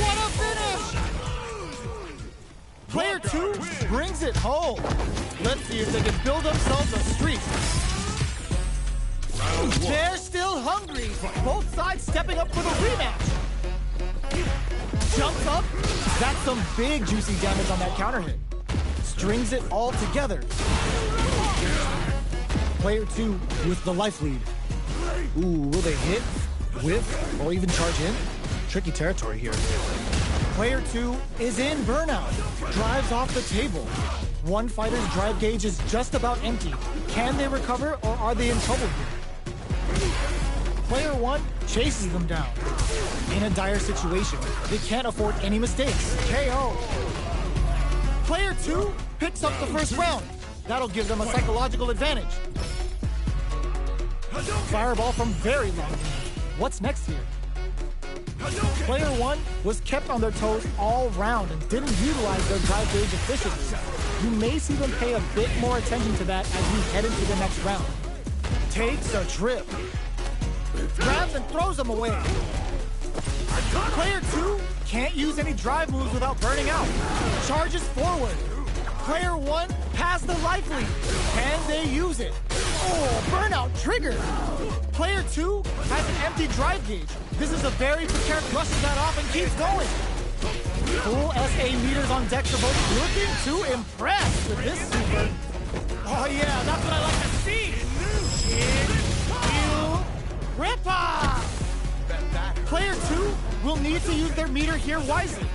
What a finish! Player 2 brings it home. Let's see if they can build themselves a streak. They're still hungry. Both sides stepping up for the rematch. Jumps up. That's some big juicy damage on that counter hit. Strings it all together. Player 2 with the life lead. Ooh, will they hit, whiff, or even charge in? Tricky territory here. Player 2 is in burnout. Drives off the table. One fighter's drive gauge is just about empty. Can they recover, or are they in trouble here? Player 1 chases them down. In a dire situation, they can't afford any mistakes. KO. Player 2 picks up the first round. That'll give them a psychological advantage. Fireball from very long range. What's next here? Player 1 was kept on their toes all round and didn't utilize their drive gauge efficiently. You may see them pay a bit more attention to that as we head into the next round. Takes a trip. Grabs and throws them away. Player 2 can't use any drive moves without burning out. Charges forward. Player 1 has the life lead. Can they use it? Oh, burnout triggered. Player 2 has an empty drive gauge. This is a very prepared brushes that off and keeps going. Full SA meters on deck for both, looking to impress with this super. Oh yeah, that's what I like to see. Ripper! Player 2 will need to use their meter here wisely.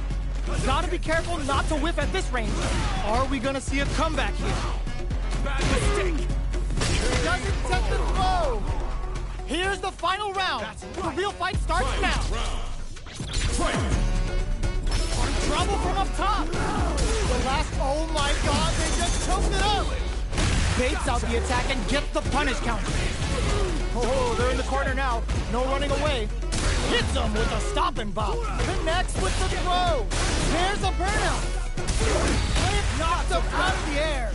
Gotta be careful not to whiff at this range. Are we gonna see a comeback here? Bad mistake. Doesn't take the throw. Here's the final round. The real fight starts now. Trouble from up top. The last, oh my god, they just choked it up. Baits out the attack and gets the punish counter. Oh, they're in the corner now. No running away. Hits them with a stop and bop. Connects with the throw. There's a burnout. It knocks them out of the air.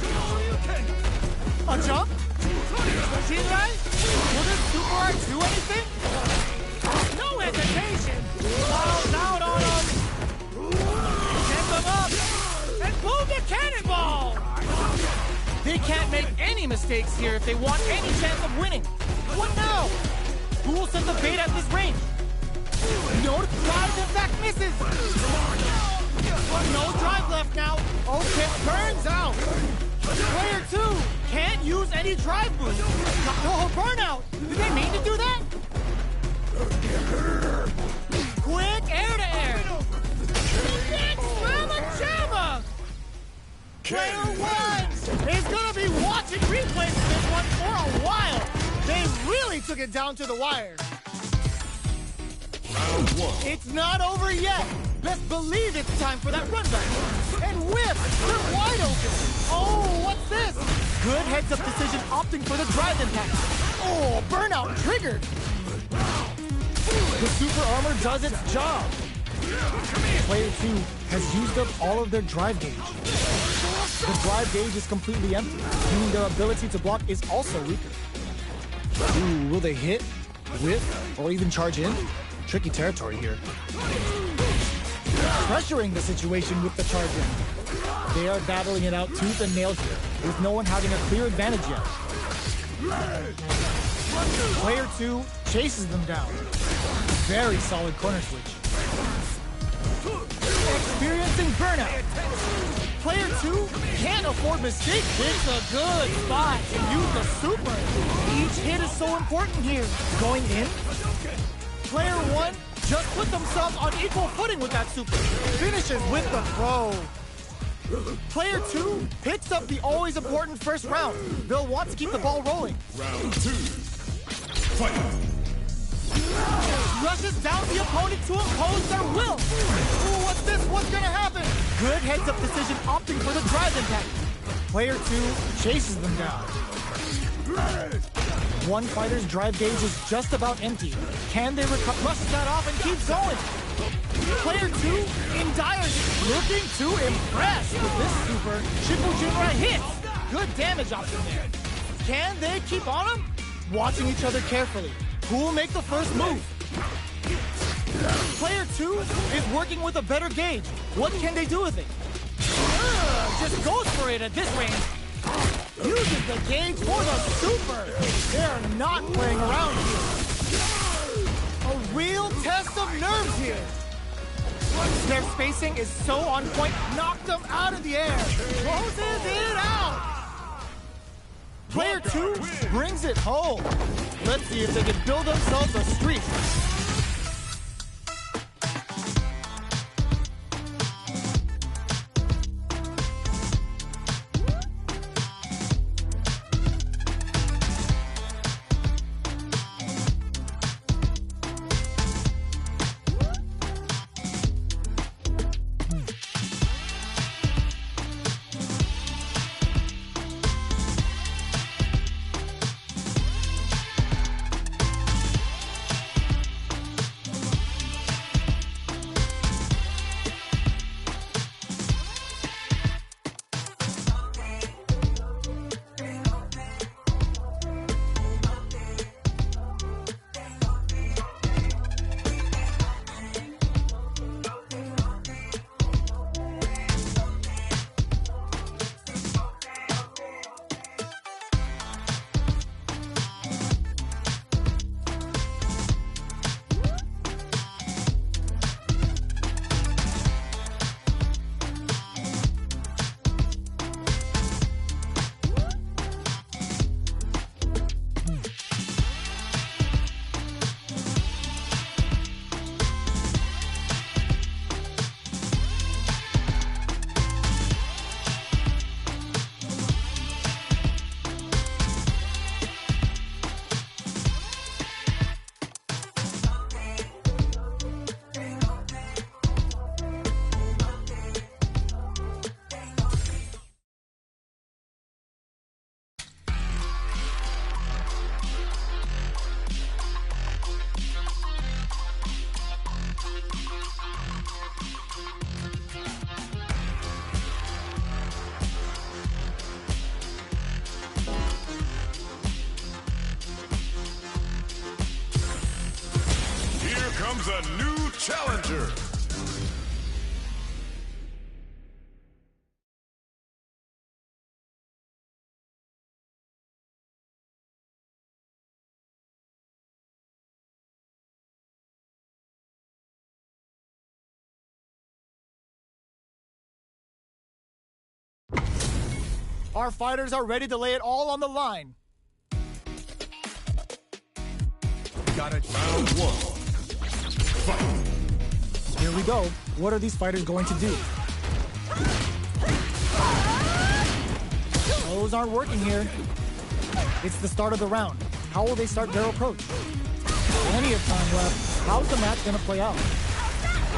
A jump? Shinrai? Will this super art do anything? No hesitation. Falls out on him. Sends them up. And boom, the cannonball. They can't make any mistakes here if they want any chance of winning. What now? Who will send the bait at this range? No drive, in fact, misses. No drive left now. Okay, burns out. Player 2 can't use any drive moves. Oh, burnout. Did they mean to do that? Quick air to air. Big mama jamma. Player 1 is going to be watching replays of this one for a while. They really took it down to the wire. Round one. It's not over yet. Best believe it's time for that run back. And whip, they're wide open. Oh, what's this? Good heads-up decision opting for the drive impact. Oh, burnout triggered. The super armor does its job. Player 2 has used up all of their drive gauge. The drive gauge is completely empty, meaning their ability to block is also weaker. Ooh, will they hit, whip, or even charge in? Tricky territory here. Pressuring the situation with the charge in. They are battling it out tooth and nail here, with no one having a clear advantage yet. Player 2 chases them down. Very solid corner switch. Experiencing burnout. Player 2 can't afford mistakes. It's a good spot to use the super. Each hit is so important here. Going in. Player 1 just put themselves on equal footing with that super. Finishes with the throw. Player 2 picks up the always important first round. They'll want to keep the ball rolling. Round two. Fight. Rushes down the opponent to impose their will. Ooh, what's this? What's gonna happen? Good heads-up decision opting for the drive impact. Player 2 chases them down. One fighter's drive gauge is just about empty. Can they recover? Rushes that off and keeps going. Player 2 in dire, looking to impress with this super. Shipujinra hits. Good damage option there. Can they keep on him? Watching each other carefully. Who will make the first move? Player 2 is working with a better gauge. What can they do with it? Just goes for it at this range. Uses the gauge for the super. They're not playing around here. A real test of nerves here. Their spacing is so on point, knocked them out of the air. Closes it out. Player 2 brings it home. Let's see if they can build themselves a streak. Comes a new challenger. Our fighters are ready to lay it all on the line. Got it. Round one. Fight. Here we go. What are these fighters going to do? Those aren't working here. It's the start of the round. How will they start their approach? Plenty of time left. How's the match gonna play out?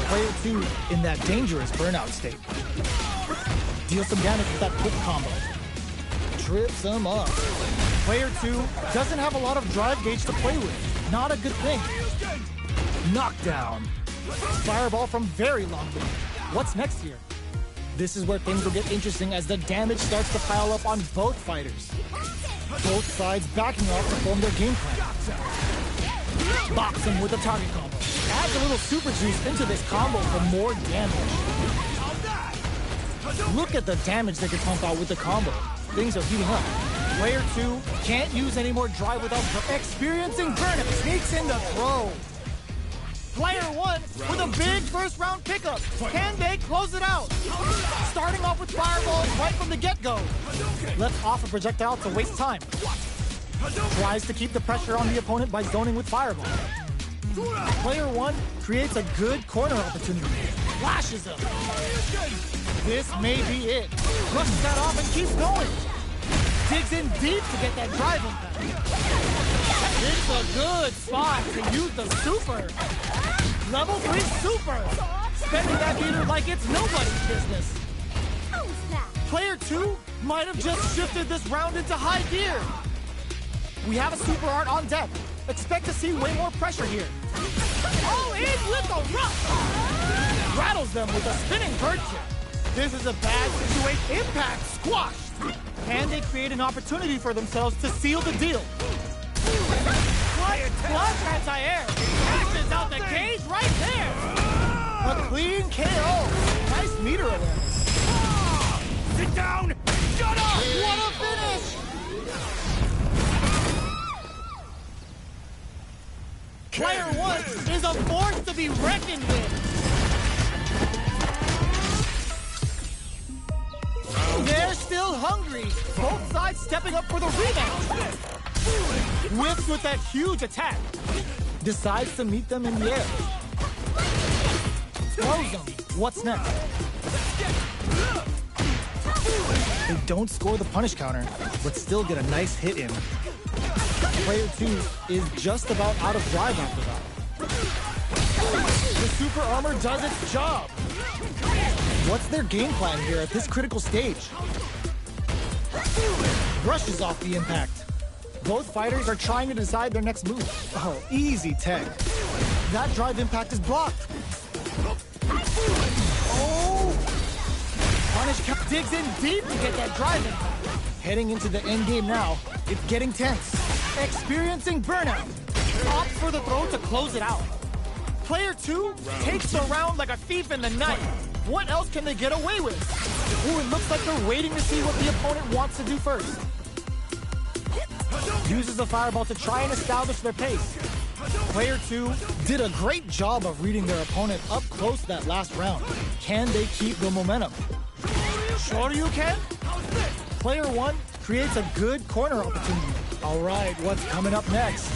Player 2 in that dangerous burnout state. Deal some damage with that quick combo. Trips him up. Player 2 doesn't have a lot of drive gauge to play with. Not a good thing. Knockdown. Fireball from very long range. What's next here? This is where things will get interesting as the damage starts to pile up on both fighters. Both sides backing off to form their game plan. Box him with a target combo. Adds a little super juice into this combo for more damage. Look at the damage they can pump out with the combo. Things are heating up. Player 2 can't use any more drive without experiencing burnout. Sneaks in the throw. Player 1 with a big first round pickup. Can they close it out? Starting off with fireballs right from the get-go. Left off a projectile to waste time. Tries to keep the pressure on the opponent by zoning with fireball. Player 1 creates a good corner opportunity. Flashes him. This may be it. Brushes that off and keeps going. Digs in deep to get that drive impact. It's a good spot to use the super. Level 3 super. Spending that meter like it's nobody's business. Player 2 might have just shifted this round into high gear. We have a super art on deck. Expect to see way more pressure here. All in with a rush. Rattles them with a spinning bird kick. This is a bad situation. Impact squashed. Can they create an opportunity for themselves to seal the deal? Plus anti-air. Cashes out the cage right there. A clean KO. Nice meter awareness. Sit down! Shut up! What a finish! Player 1 is a force to be reckoned with. They're still hungry. Both sides stepping up for the rebound. Whips with that huge attack. Decides to meet them in the air. Throws them. What's next? They don't score the punish counter, but still get a nice hit in. Player 2 is just about out of drive after that. The super armor does its job. What's their game plan here at this critical stage? Brushes off the impact. Both fighters are trying to decide their next move. Oh, easy tech. That drive impact is blocked. Oh! Punish count digs in deep to get that drive impact. Heading into the end game now, it's getting tense. Experiencing burnout. Opts for the throw to close it out. Player 2 takes the round like a thief in the night. What else can they get away with? Ooh, it looks like they're waiting to see what the opponent wants to do first. Uses the fireball to try and establish their pace. Player 2 did a great job of reading their opponent up close that last round. Can they keep the momentum? Sure you can. Player 1 creates a good corner opportunity. All right, what's coming up next?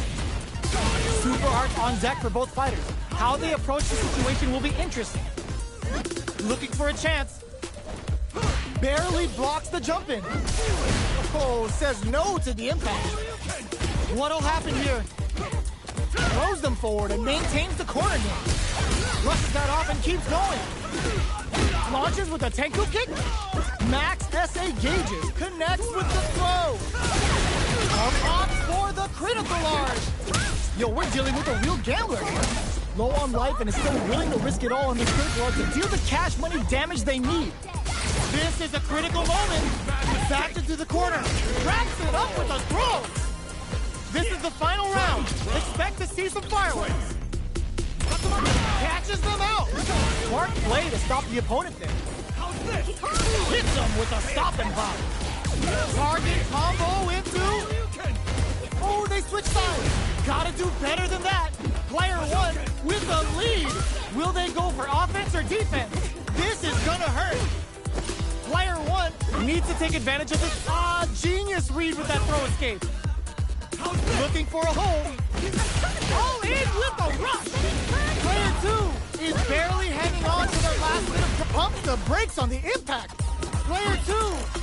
Super art on deck for both fighters. How they approach the situation will be interesting. Looking for a chance. Barely blocks the jump in. Oh, says no to the impact. What'll happen here? Throws them forward and maintains the corner game. Rushes that off and keeps going. Launches with a Tenku kick. Max SA gauges. Connects with the throw. Opts for the critical large. Yo, we're dealing with a real gambler here. Low on life and is still willing to risk it all in this critical large to deal the cash money damage they need. This is a critical moment. Backed into the corner. Wraps it up with a throw. This is the final round. Expect to see some fireworks. Catches them out. Smart play to stop the opponent there. Hits them with a stop and pop. Target combo into... Oh, they switch sides. Gotta do better than that. Player 1 with the lead. Will they go for offense or defense? This is gonna hurt. Player 1 needs to take advantage of this genius read with that throw escape. Looking for a hole. All in with a rush. Player 2 is barely hanging on to their last bit of pumps the brakes on the impact. Player 2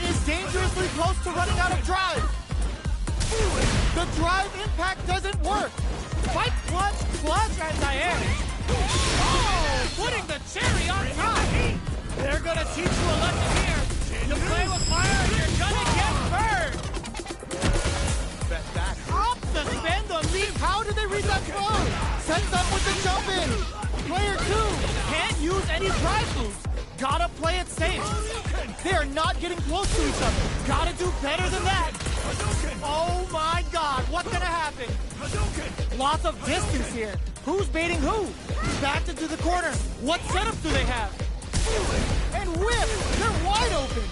is dangerously close to running out of drive. The drive impact doesn't work. Spike plus anti-air. Oh, putting the cherry on top. They're gonna teach you a lesson here. You play with fire, you're gonna get burned. Up the spend on leap. How do they read that flow? Sets up with the jump in. Player 2 can't use any prize moves. Gotta play it safe. They are not getting close to each other. Gotta do better than that. Oh my god, what's gonna happen? Lots of distance here. Who's baiting who? Backed into the corner. What setup do they have? And whip! They're wide open.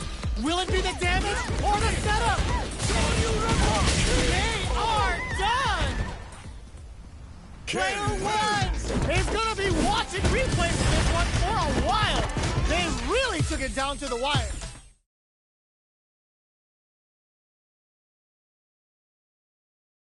Will it be the damage or the setup? They are done! Player 1 is gonna be watching replays of this one for a while. They really took it down to the wire.